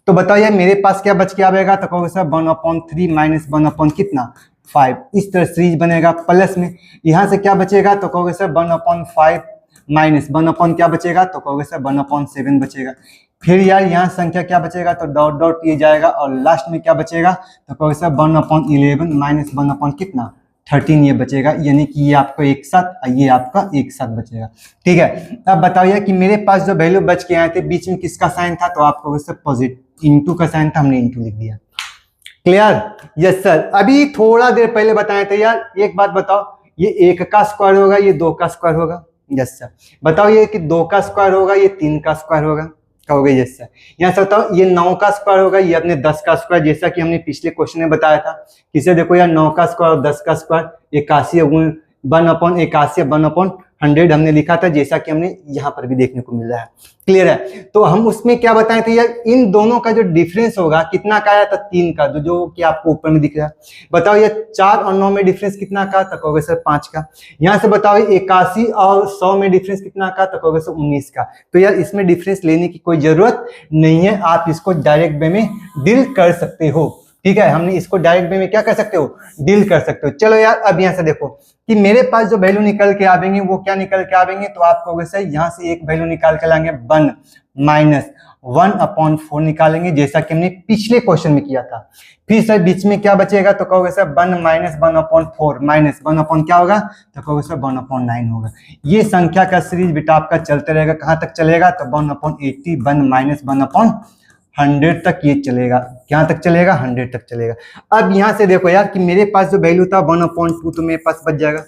तो बताओ यार मेरे पास क्या बच के आएगा, तो कहोगे सर 1/3 माइनस 1/ कितना 5। इस तरह सीरीज बनेगा। प्लस में यहाँ से क्या बचेगा, तो कहोगे सर 1/5 माइनस 1/ क्या बचेगा, तो कहोगे सर 1/7 बचेगा। फिर यार यहाँ संख्या क्या बचेगा, तो डॉट डॉट ये जाएगा, और लास्ट में क्या बचेगा, तो कहोगे सर 1/11 माइनस 1/ कितना 13 ये बचेगा। यानी कि ये आपको एक साथ, ये आपका एक साथ बचेगा, ठीक है। अब बताइए कि मेरे पास जो वैल्यू बच के आए थे बीच में किसका साइन था, तो आप कहोगे सर पॉजिटिव, इंटू का साइन था, हमने इंटू लिख दिया। क्लियर? Yes sir. अभी थोड़ा देर पहले बताए थे यार, एक बात बताओ, ये 1 का स्क्वायर होगा, ये 2 का स्क्वायर होगा। Yes sir. बताओ ये कि 2 का स्क्वायर होगा, ये 3 का स्क्वायर होगा, कहोगे यस सर। यहाँ से बताओ ये 9 का स्क्वायर होगा, ये अपने 10 का स्क्वायर, जैसा कि हमने पिछले क्वेश्चन में बताया था। किसे देखो यार 9 का स्क्वायर और 10 का स्क्वायर 81 गुण 1/100 हमने लिखा था, जैसा कि हमने यहाँ पर भी देखने को मिल रहा है। क्लियर है? तो हम उसमें क्या बताए थे यार, इन दोनों का जो डिफरेंस होगा कितना का आया था, 3 का, जो कि आपको ऊपर में दिख रहा है। बताओ ये 4 और 9 में डिफरेंस कितना का, तो कहोगे सर 5 का। यहाँ से बताओ 81 और 100 में डिफरेंस कितना का, तो कहोगे सर 19 का। तो यार इसमें डिफरेंस लेने की कोई जरूरत नहीं है, आप इसको डायरेक्ट वे में डील कर सकते हो, ठीक है। हमने इसको डायरेक्ट वे में क्या कर सकते हो, डील कर सकते हो। चलो यार अब यहाँ से देखो कि मेरे पास जो वैल्यू निकल के आवेंगे वो क्या निकल के आवेंगे, तो आप कहोगे सर यहाँ से एक वैल्यू निकाल के लाएंगे 1 माइनस 1/4 निकालेंगे, जैसा कि हमने पिछले क्वेश्चन में किया था। फिर सर बीच में क्या बचेगा, तो कहोगे सर 1 माइनस 1/4 माइनस 1/ क्या होगा, तो कहोगे सर 1/9 होगा। ये संख्या का सीरीज बेटा आपका चलते रहेगा, कहाँ तक चलेगा, तो 1/80 1 माइनस 1/100 तक ये चलेगा। क्या तक चलेगा, 100 तक चलेगा। अब यहाँ से देखो यार कि मेरे पास जो वैल्यू था 1/2 तो मेरे पास बच जाएगा।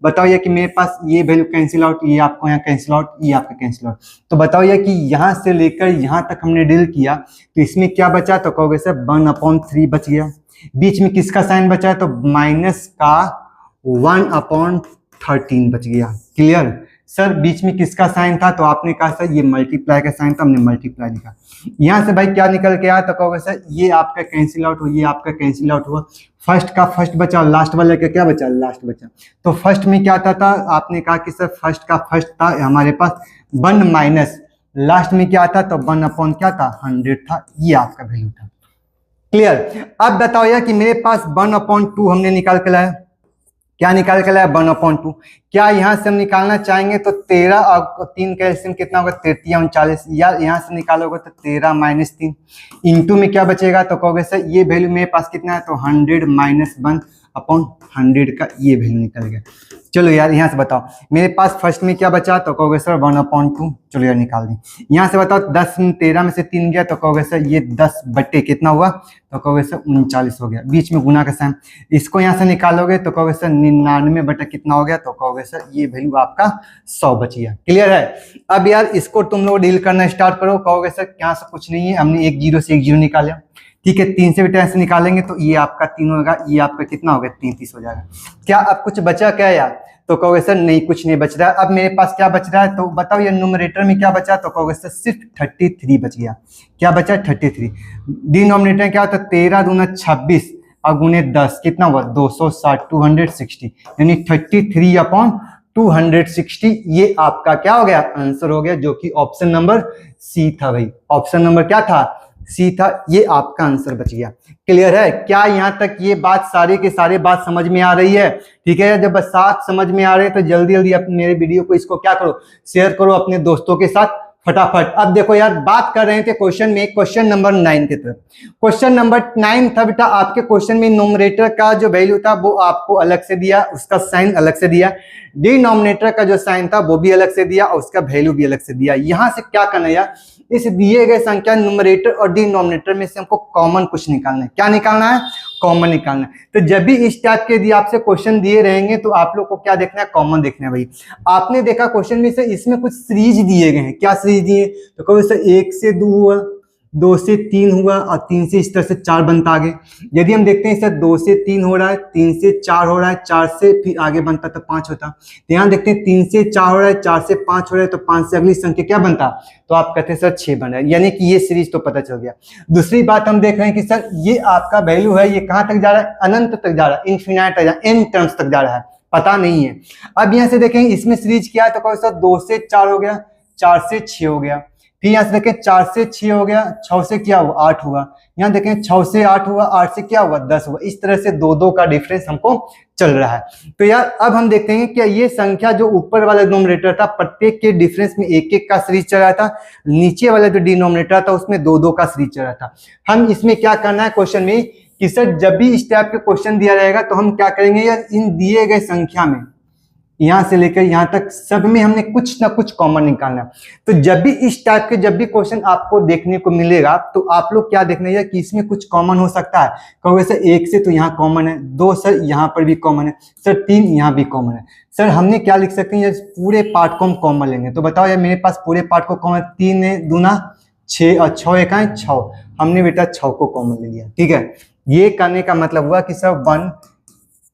बताओ ये कि मेरे पास ये वैल्यू कैंसिल आउट, ये आपको यहाँ कैंसिल आउट, ये आपका कैंसिल आउट। तो बताओ ये कि यहाँ से लेकर यहाँ तक हमने डील किया, तो इसमें क्या बचा, तो कहोगे सर 1/3 बच गया। बीच में किसका साइन बचा है, तो माइनस का 1/13 बच गया। क्लियर? सर बीच में किसका साइन था, तो आपने कहा सर ये मल्टीप्लाई का साइन था, हमने मल्टीप्लाई लिखा। यहाँ से भाई क्या निकल के आया, तो कहोगे सर ये आपका कैंसिल आउट हुआ, ये आपका कैंसिल आउट हुआ। फर्स्ट का फर्स्ट बचा और लास्ट वाले का क्या बचा, लास्ट बचा। तो फर्स्ट में क्या था, आपने कहा कि सर फर्स्ट का फर्स्ट था हमारे पास 1 माइनस लास्ट में क्या था, तो 1/, क्या था 100 था, ये आपका वैल्यू था। क्लियर? अब बताओ यार कि मेरे पास 1/2 हमने निकाल के लाया, क्या निकाल के लाया 1/2। क्या यहाँ से हम निकालना चाहेंगे तो 13 और 3 का एलसीएम कितना होगा 33 या 39, या यहाँ से निकालोगे तो 13 - 3 इंटू में क्या बचेगा तो कहोगे सर ये वैल्यू मेरे पास कितना है तो 100 - 1/100 का ये वैल्यू निकल गया। चलो यार यहाँ से बताओ मेरे पास फर्स्ट में क्या बचा तो कहोगे सर 1/2। चलो यार निकाल दी। यहाँ से बताओ 10 13 में से 3 गया तो कहोगे सर ये 10 बट्टे कितना हुआ तो कहोगे सर 39 हो गया, बीच में गुना का साइन। इसको यहाँ से निकालोगे तो कहोगे सर 99 बटा कितना हो गया तो कहोगे सर ये वैल्यू आपका 100 बच गया। क्लियर है। अब यार इसको तुम लोग डील करना स्टार्ट करो। कहोगे सर क्या से कुछ नहीं है, हमने एक जीरो से एक जीरो निकाला, ठीक है 3 से बेटा ऐसे निकालेंगे तो ये आपका 3 होगा, ये आपका कितना होगा 33 हो जाएगा। क्या अब कुछ बचा क्या यार तो कहोगे सर नहीं कुछ नहीं बच रहा है। अब मेरे पास क्या बच रहा है तो बताओ ये न्यूमरेटर में क्या बचा तो कहोगे सर सिर्फ 33 बच गया। क्या बचा 33। डिनोमिनेटर क्या होता है 13 दूना 26 और गुने 10 कितना हुआ 260 260 यानी 33/260 ये आपका क्या हो गया आंसर हो गया, जो कि ऑप्शन नंबर सी था भाई। ऑप्शन नंबर क्या था सी था, ये आपका आंसर बच गया। क्लियर है। क्या यहाँ तक ये बात सारे के सारे बात समझ में आ रही है। ठीक है, जब साथ समझ में आ रहे हैं तो जल्दी जल्दी अपने मेरे वीडियो को इसको क्या करो शेयर करो अपने दोस्तों के साथ फटाफट। अब देखो यार बात कर रहे थे क्वेश्चन में, क्वेश्चन नंबर 9 की तरफ। क्वेश्चन नंबर 9 था बेटा आपके क्वेश्चन में न्यूमरेटर का जो वैल्यू था वो आपको अलग से दिया, उसका साइन अलग से दिया, डिनोमिनेटर का जो साइन था वो भी अलग से दिया और उसका वैल्यू भी अलग से दिया। यहां से क्या करना है यार, इस दिए गए संख्या न्यूमरेटर और डिनोमिनेटर में से हमको कॉमन कुछ निकालना है। क्या निकालना है कॉमन निकालना है। तो जब भी इस टाइप के दिए आपसे क्वेश्चन दिए रहेंगे तो आप लोग को क्या देखना है कॉमन देखना है भाई। आपने देखा क्वेश्चन में से इसमें कुछ सीरीज दिए गए हैं, क्या सीरीज दिए तो कहो सर 1 से 2 हुआ, 2 से 3 हुआ और 3 से इस तरह से 4 बनता आगे। यदि हम देखते हैं सर 2 से 3 हो रहा है, 3 से 4 हो रहा है, 4 से फिर आगे बनता तो 5 होता। तो यहाँ देखते हैं 3 से 4 हो रहा है, 4 से 5 हो रहा है तो 5 से अगली संख्या क्या बनता तो आप कहते हैं सर 6 बन रहा है, यानी कि ये सीरीज तो पता चल गया। दूसरी बात हम देख रहे हैं कि सर ये आपका वैल्यू है ये कहाँ तक जा रहा है अनंत तक जा रहा है, इन्फिनाइट तक जा रहा है, एन टर्म्स तक जा रहा है, पता नहीं है। अब यहाँ से देखें इसमें सीरीज क्या है तो कहो सर 2 से 4 हो गया, 4 से 6 हो गया, फिर यहाँ से देखें 4 से 6 हो गया, 6 से क्या हुआ 8 हुआ, यहाँ देखें 6 से 8 हुआ, 8 से क्या हुआ 10 हुआ। इस तरह से 2 का डिफरेंस हमको चल रहा है। तो यार अब हम देखते हैं कि ये संख्या जो ऊपर वाला डिनोमिनेटर था प्रत्येक के डिफरेंस में 1-1 का सीरीज चल रहा था, नीचे वाला जो डिनोमिनेटर था उसमें 2-2 का सीरीज चल रहा था। हम इसमें क्या करना है क्वेश्चन में कि सर जब भी इस टाइप के क्वेश्चन दिया रहेगा तो हम क्या करेंगे यार इन दिए गए संख्या में यहां से लेकर यहां तक सब में हमने कुछ ना कुछ कॉमन निकालना है। तो जब भी इस टाइप के जब भी क्वेश्चन आपको देखने को मिलेगा तो आप लोग क्या देखना है कि इसमें कुछ कॉमन हो सकता है। कहोगे सर 1 से तो यहाँ कॉमन है, 2 सर यहाँ पर भी कॉमन है, सर 3 यहाँ भी कॉमन है। सर हमने क्या लिख सकते हैं यार पूरे पार्ट को हम कॉमन लेंगे। तो बताओ यार मेरे पास पूरे पार्ट को कॉमन 3 दूना 6 और 6 एक 6, हमने बेटा 6 को कॉमन ले लिया। ठीक है, ये करने का मतलब हुआ कि सर 1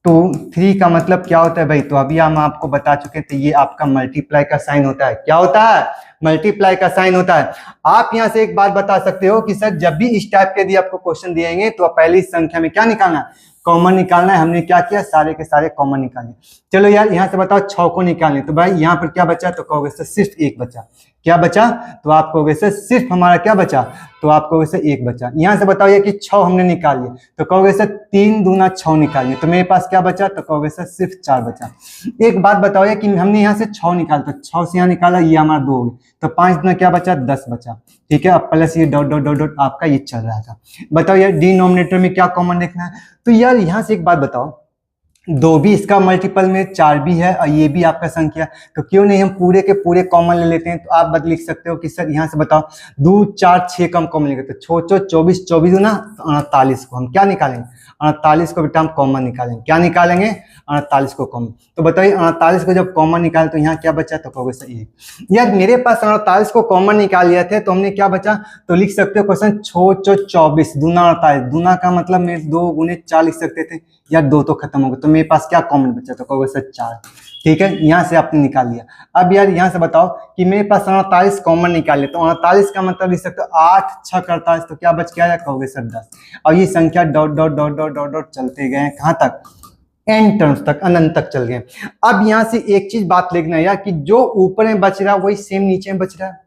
2 3 का मतलब क्या होता है भाई, तो अभी हम आपको बता चुके थे ये आपका मल्टीप्लाई का साइन होता है। क्या होता है मल्टीप्लाई का साइन होता है। आप यहां से एक बात बता सकते हो कि सर जब भी इस टाइप के यदि आपको क्वेश्चन दिएंगे तो पहली संख्या में क्या निकालना है कॉमन निकालना है। हमने क्या किया सारे के सारे कॉमन निकाले। चलो यार यहाँ से बताओ 6 को निकालने, तो भाई यहाँ पर क्या बचा तो कहोगे सर सिर्फ 1 बचा। क्या बचा तो आप कहोगे सर सिर्फ हमारा क्या बचा तो आप कहोगे सर 1 बचा। यहाँ से बताओ कि 6 हमने निकाल लिया तो कहोगे सर 3 दूना 6 निकालिए, तो मेरे पास क्या बचा तो कहोगे सर सिर्फ 4 बचा। एक बात बताओ कि हमने यहाँ से 6 निकाला तो 6 से यहाँ निकाला ये हमारा 2 हो गया, तो 5 दूना क्या बचा 10 बचा। ठीक है, अब प्लस ये डॉट डॉट डॉट डॉट आपका ये चल रहा था। बताओ यार डिनोमिनेटर में क्या कॉमन देखना है। तो यार यहाँ से एक बात बताओ 2 भी इसका मल्टीपल में, 4 भी है और ये भी आपका संख्या, तो क्यों नहीं हम पूरे के पूरे कॉमन ले लेते हैं। तो आप बस लिख सकते हो कि सर यहाँ से बताओ 2 4 6 कम कॉमन लेंगे तो 24 24 ना 48 को हम क्या निकालेंगे 48 को बेटा हम कॉमन निकालेंगे। क्या निकालेंगे 48 को कॉमन। तो बताइए 48 को जब कॉमन निकाले तो यहाँ क्या बचा तो कहोगे सर 1। यार मेरे पास 48 को कॉमन निकाल लिया थे तो हमने क्या बचा तो लिख सकते हो क्वेश्चन 24 दूना 48, दूना का मतलब मैं 2 गुने 4 लिख सकते थे यार 2 तो खत्म हो गया, तो मेरे पास क्या कॉमन बचा तो कहोगे सर 4। ठीक है, यहाँ से आपने निकाल लिया। अब यार यहाँ से बताओ कि मेरे पास 48 कॉमन निकाल लिया, तो 48 का मतलब लिख सकते हो 8 6 48, तो क्या बच गया कहोगे सर 10। और ये संख्या dot dot dot dot dot dot चलते गए कहाँ तक एन टर्म्स तक अनंत तक चल गए। अब यहाँ से एक चीज बात लिखना है यार कि जो ऊपर में बच रहा है वही सेम नीचे में बच रहा है।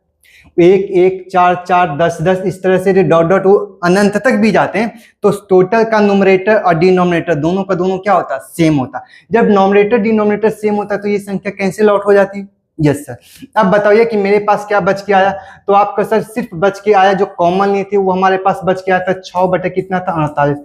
एक एक, चार चार, 10 10, इस तरह से डॉट डॉट वो अनंत तक भी जाते हैं, तो टोटल का न्यूमरेटर और डिनोमिनेटर दोनों का दोनों क्या होता है, सेम होता है। जब नॉमिनेटर डिनोमिनेटर सेम होता है तो ये संख्या कैंसिल आउट हो जाती है। Yes sir. अब बताइए कि मेरे पास क्या बच के आया, तो आपका सर सिर्फ बच के आया जो कॉमन नहीं थी वो हमारे पास बच के आया था 6 बटे कितना था, 48।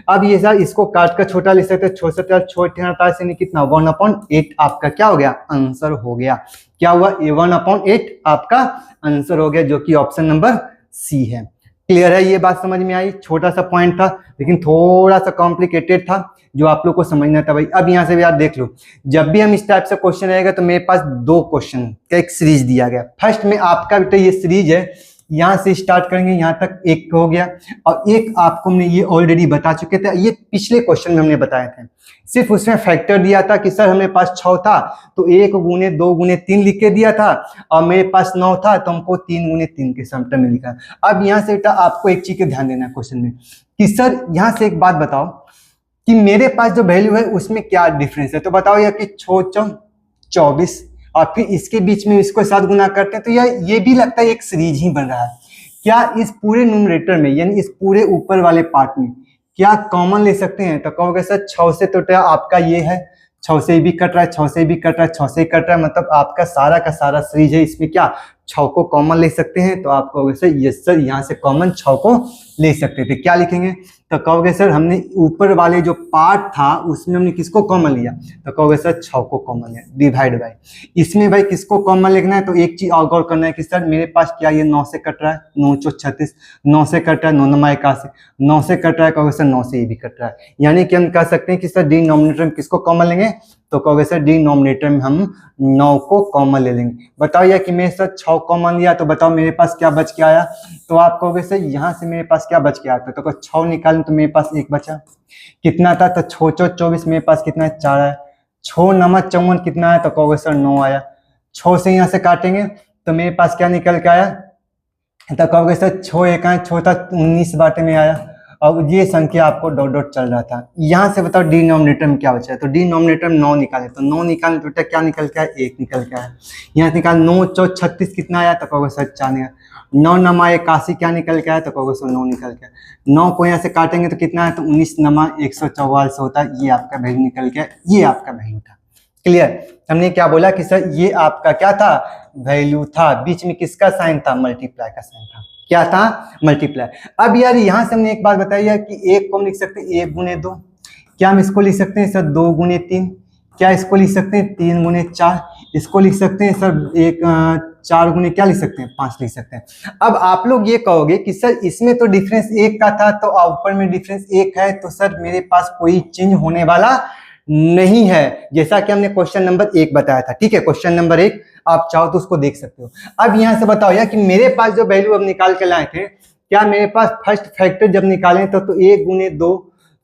अब ये सर इसको काट कर छोटा ले सकते हैं, 48 यानी कितना, 1/8 आपका क्या हो गया, आंसर हो गया। क्या हुआ, ये 1/8 आपका आंसर हो गया, जो कि ऑप्शन नंबर सी है। क्लियर है, ये बात समझ में आई। छोटा सा पॉइंट था लेकिन थोड़ा सा कॉम्प्लिकेटेड था, जो आप लोग को समझना था भाई। अब यहाँ से भी आप देख लो, जब भी हम इस टाइप से क्वेश्चन रहेगा तो मेरे पास 2 क्वेश्चन का एक सीरीज दिया गया। फर्स्ट में आपका बेटा ये सीरीज है, यहाँ से स्टार्ट करेंगे यहाँ तक एक हो गया, और एक आपको हमने ये ऑलरेडी बता चुके थे, ये पिछले क्वेश्चन में हमने बताए थे। सिर्फ उसमें फैक्टर दिया था कि सर हमें पास 6 था तो 1 गुने 2 गुने 3 लिख के दिया था, और मेरे पास 9 था तो हमको 3 गुने 3 के सम में लिखा। अब यहाँ से बेटा आपको एक चीज का ध्यान देना है क्वेश्चन में, कि सर यहाँ से एक बात बताओ कि मेरे पास जो वैल्यू है उसमें क्या डिफरेंस है। तो बताओ यार कि 6 24, और फिर इसके बीच में इसको साथ गुना करते हैं, तो यार ये भी लगता है एक सीरीज ही बन रहा है। क्या इस पूरे न्यूमरेटर में यानी इस पूरे ऊपर वाले पार्ट में क्या कॉमन ले सकते हैं। तो कहोगे सर 6 से तो आपका ये है, 6 से भी कट रहा है, 6 से भी कट रहा है, 6 से कट रहा है, मतलब आपका सारा का सारा सीरीज है, इसमें क्या 6 को कॉमन ले सकते हैं। तो आप कहोगे सर यस सर, यहाँ से कॉमन 6 को ले सकते थे। क्या लिखेंगे, तो कहोगे सर हमने ऊपर वाले जो पार्ट था उसमें हमने किसको कॉमन लिया, तो कहोगे सर 6 को कॉमन लिया, डिवाइड बाय। इसमें भाई किसको कॉमन लिखना है, तो एक चीज और गौर करना है कि सर मेरे पास क्या ये 9 से कट रहा है, 9 चौक 36, 9 से कट रहा है, 9 9 81, 9 से कट रहा है, कहोगे सर 9 से ये भी कट रहा है। यानी कि हम कह सकते हैं कि सर डिनोमिनेटर में किसको कॉमन लेंगे, तो कहोगे सर डिनोमिनेटर में हम 9 को कॉमन ले लेंगे। बताओ यार कि मेरे साथ 6 कॉमन लिया, तो बताओ मेरे पास क्या बच के आया, तो आप कहोगे सर यहाँ से मेरे पास क्या बच के आता, तो 6 निकालें तो मेरे पास 1 बचा, कितना था, तो 6 चौक 24, मेरे पास कितना है 4 है, 6 9 54 कितना है, तो कहोगे सर 9 आया। 6 से यहाँ से काटेंगे तो मेरे पास क्या निकल के आया, तो कहोगे सर 6 1 6 था 19 बाटे में आया। अब ये संख्या आपको डॉट डॉट चल रहा था। यहाँ से बताओ डिनोमिनेटर में क्या बचा है, तो डिनोमिनेटर में 9 निकाले, तो 9 निकाले तो क्या निकल के आया, 1 निकल के आया। यहाँ से निकाल 9 चौक 36 कितना आया, तो कहोगे सर 4 आया। 9 9 81 क्या निकल के आया, तो कहोगे सर 9 निकल के आया। 9 को यहाँ से काटेंगे तो कितना है, तो 19 9 144 होता है। ये आपका वैल्यू निकल के आया, ये आपका वैल्यू था। क्लियर, हमने क्या बोला कि सर ये आपका क्या था, वैल्यू था, बीच में किसका साइन था, मल्टीप्लाई का साइन था। क्या था, मल्टीप्लाई। अब यार यहाँ से हमने एक बात बताई है कि 1 को हम लिख सकते हैं 1 गुने 2, क्या हम इसको लिख सकते हैं सर 2 गुने 3, क्या इसको लिख सकते हैं 3 गुने 4, इसको लिख सकते हैं सर 4 गुने क्या लिख सकते हैं 5 लिख सकते हैं। अब आप लोग ये कहोगे कि सर इसमें तो डिफरेंस 1 का था, तो ऊपर में डिफरेंस 1 है, तो सर मेरे पास कोई चेंज होने वाला नहीं है, जैसा कि हमने क्वेश्चन नंबर 1 बताया था। ठीक है, क्वेश्चन नंबर 1 आप चाहो तो उसको देख सकते हो। अब यहाँ से बताओ यार कि मेरे पास जो वैल्यू अब निकाल के लाए थे, क्या मेरे पास फर्स्ट फैक्टर जब निकालें तो 1 गुने 2,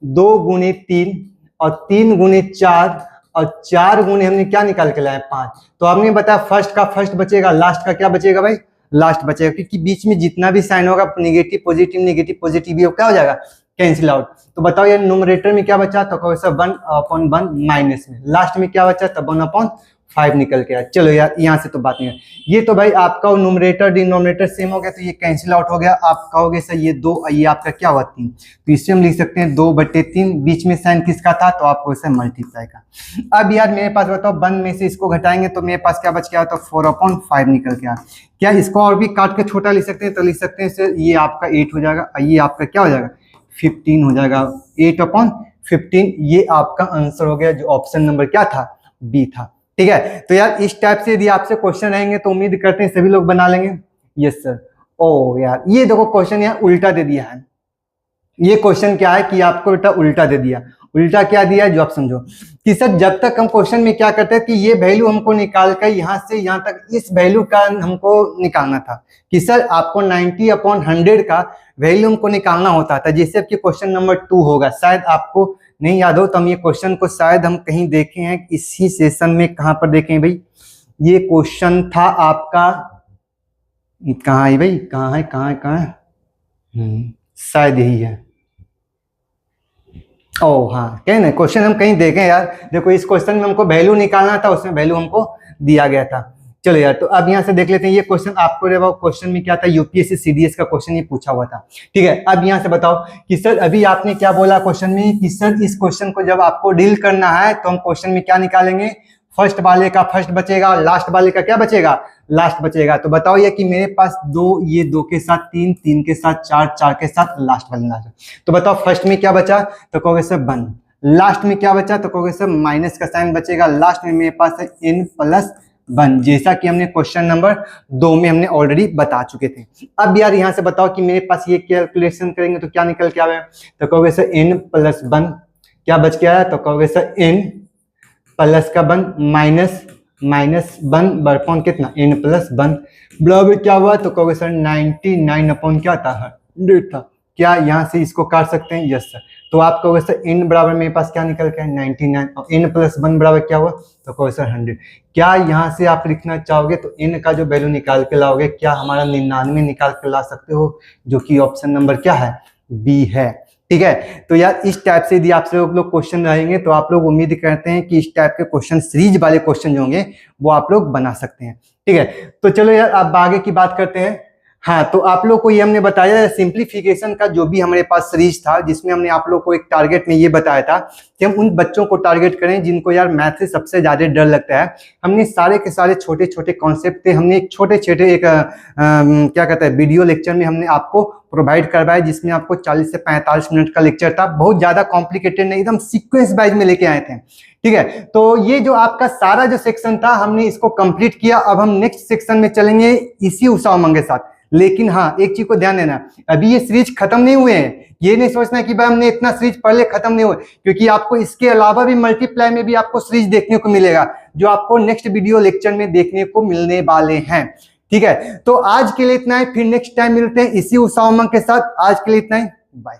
2 गुने 3 और 3 गुने 4 और 4 गुने हमने क्या निकाल के लाए 5। तो हमने बताया फर्स्ट का फर्स्ट बचेगा, लास्ट का क्या बचेगा भाई, लास्ट बचेगा, क्योंकि बीच में जितना भी साइन होगा नेगेटिव पॉजिटिव भी क्या हो जाएगा, कैंसिल आउट। तो बताओ यार न्यूमरेटर में क्या बचा, तो कहो सर 1/1 माइनस में, लास्ट में क्या बचा, तो 1/5 निकल के आया। चलो यार यहाँ से तो बात नहीं है, ये तो भाई आपका न्यूमरेटर डिनोमिनेटर सेम हो गया, तो ये कैंसिल आउट हो गया। आप कहोगे सर ये 2, ये आपका क्या हुआ 3, तो इससे हम लिख सकते हैं 2/3, बीच में साइन किसका था, तो आपको सर मल्टीप्लाई का। अब यार मेरे पास बताओ 1 में से इसको घटाएंगे तो मेरे पास क्या बच गया, तो 4/5 निकल के आया। क्या इसको और भी काट के छोटा लिख सकते हैं, तो लिख सकते हैं सर ये आपका 8 हो जाएगा, ये आपका क्या हो जाएगा 15 हो जाएगा, 8/15, ये आपका आंसर हो गया, जो ऑप्शन नंबर क्या था, बी था। ठीक है, तो यार इस टाइप से यदि आपसे क्वेश्चन रहेंगे तो उम्मीद करते हैं सभी लोग बना लेंगे। Yes sir. ओ यार ये देखो क्वेश्चन यहाँ उल्टा दे दिया है। ये क्वेश्चन क्या है कि आपको बेटा उल्टा दे दिया। उल्टा क्या दिया है जो आप समझो कि सर जब तक हम क्वेश्चन में क्या करते हैं कि ये वैल्यू हमको निकाल कर यहाँ से यहाँ तक इस वैल्यू का हमको निकालना था कि सर आपको 90/100 का वैल्यू हमको निकालना होता था, जैसे कि क्वेश्चन नंबर 2 होगा, शायद आपको नहीं याद हो तो हम ये क्वेश्चन को शायद हम कहीं देखे हैं, इसी सेशन में कहाँ पर देखे हैं भाई, ये क्वेश्चन था आपका, कहाँ है भाई, कहाँ है, शायद यही है। ओ हाँ, कहीं ना क्वेश्चन हम कहीं देखें यार। देखो इस क्वेश्चन में हमको वैल्यू निकालना था, उसमें वैल्यू हमको दिया गया था। चलो यार, तो अब यहाँ से देख लेते हैं ये क्वेश्चन। आपको क्वेश्चन में क्या था, यूपीएससी सीडीएस का क्वेश्चन ये पूछा हुआ था। ठीक है, अब यहाँ से बताओ कि सर अभी आपने क्या बोला क्वेश्चन में कि सर इस क्वेश्चन को जब आपको डील करना है तो हम क्वेश्चन में क्या निकालेंगे, फर्स्ट वाले का फर्स्ट बचेगा, लास्ट वाले का क्या बचेगा, लास्ट बचेगा। तो बताओ ये कि मेरे पास दो, ये दो के साथ तीन, तीन के साथ चार, चार के साथ लास्ट वाले लास्ट। तो बताओ फर्स्ट में क्या बचा, तो कहोगे सर 1, लास्ट में क्या बचा, तो कहोगे सर माइनस का साइन बचेगा, लास्ट में मेरे पास है n+1, जैसा कि हमने क्वेश्चन नंबर 2 में हमने ऑलरेडी बता चुके थे। अब यार यहाँ से बताओ कि मेरे पास ये कैलकुलेशन करेंगे तो क्या निकल के आएगा, तो कहोगे सर n+1 क्या बच के आया, तो कहोगे सर n+1 -1 बरपॉन कितना n+1 बराबर क्या हुआ, तो कहोगे सर 99 अपॉन क्या था, 100 था। क्या यहाँ से इसको काट सकते हैं, यस सर। तो आप कहोगे सर n बराबर मेरे पास क्या निकल के 99 और n+1 बराबर क्या हुआ, तो कहोगे सर 100। क्या यहाँ से आप लिखना चाहोगे तो n का जो वैल्यू निकाल के लाओगे, क्या हमारा 99 निकाल के ला सकते हो, जो कि ऑप्शन नंबर क्या है, बी है। ठीक है, तो यार इस टाइप से यदि आपसे लोग क्वेश्चन रहेंगे तो आप लोग उम्मीद करते हैं कि इस टाइप के क्वेश्चन सीरीज वाले क्वेश्चन जो होंगे वो आप लोग बना सकते हैं। ठीक है, तो चलो यार अब आगे की बात करते हैं। हाँ, तो आप लोग को ये हमने बताया सिंप्लीफिकेशन का जो भी हमारे पास सीरीज था, जिसमें हमने आप लोग को एक टारगेट में ये बताया था कि हम उन बच्चों को टारगेट करें जिनको यार मैथ से सबसे ज्यादा डर लगता है। हमने सारे के सारे छोटे छोटे कॉन्सेप्ट थे, हमने एक छोटे छोटे एक क्या कहते हैं वीडियो लेक्चर में हमने आपको प्रोवाइड करवाया, जिसमें आपको 40 से 45 मिनट का लेक्चर था। बहुत ज्यादा कॉम्प्लिकेटेड नहीं, एकदम सीक्वेंस वाइज में लेके आए थे। ठीक है, तो ये जो आपका सारा जो सेक्शन था हमने इसको कंप्लीट किया। अब हम नेक्स्ट सेक्शन में चलेंगे इसी उषा उमंग के साथ। लेकिन हाँ, एक चीज को ध्यान देना, अभी ये सीरीज खत्म नहीं हुए हैं। ये नहीं सोचना कि भाई हमने इतना सीरीज पढ़ ले, खत्म नहीं हुए, क्योंकि आपको इसके अलावा भी मल्टीप्लाई में भी आपको सीरीज देखने को मिलेगा, जो आपको नेक्स्ट वीडियो लेक्चर में देखने को मिलने वाले हैं। ठीक है, तो आज के लिए इतना ही, फिर नेक्स्ट टाइम मिलते हैं इसी उषा उमंग के साथ। आज के लिए इतना ही, बाय।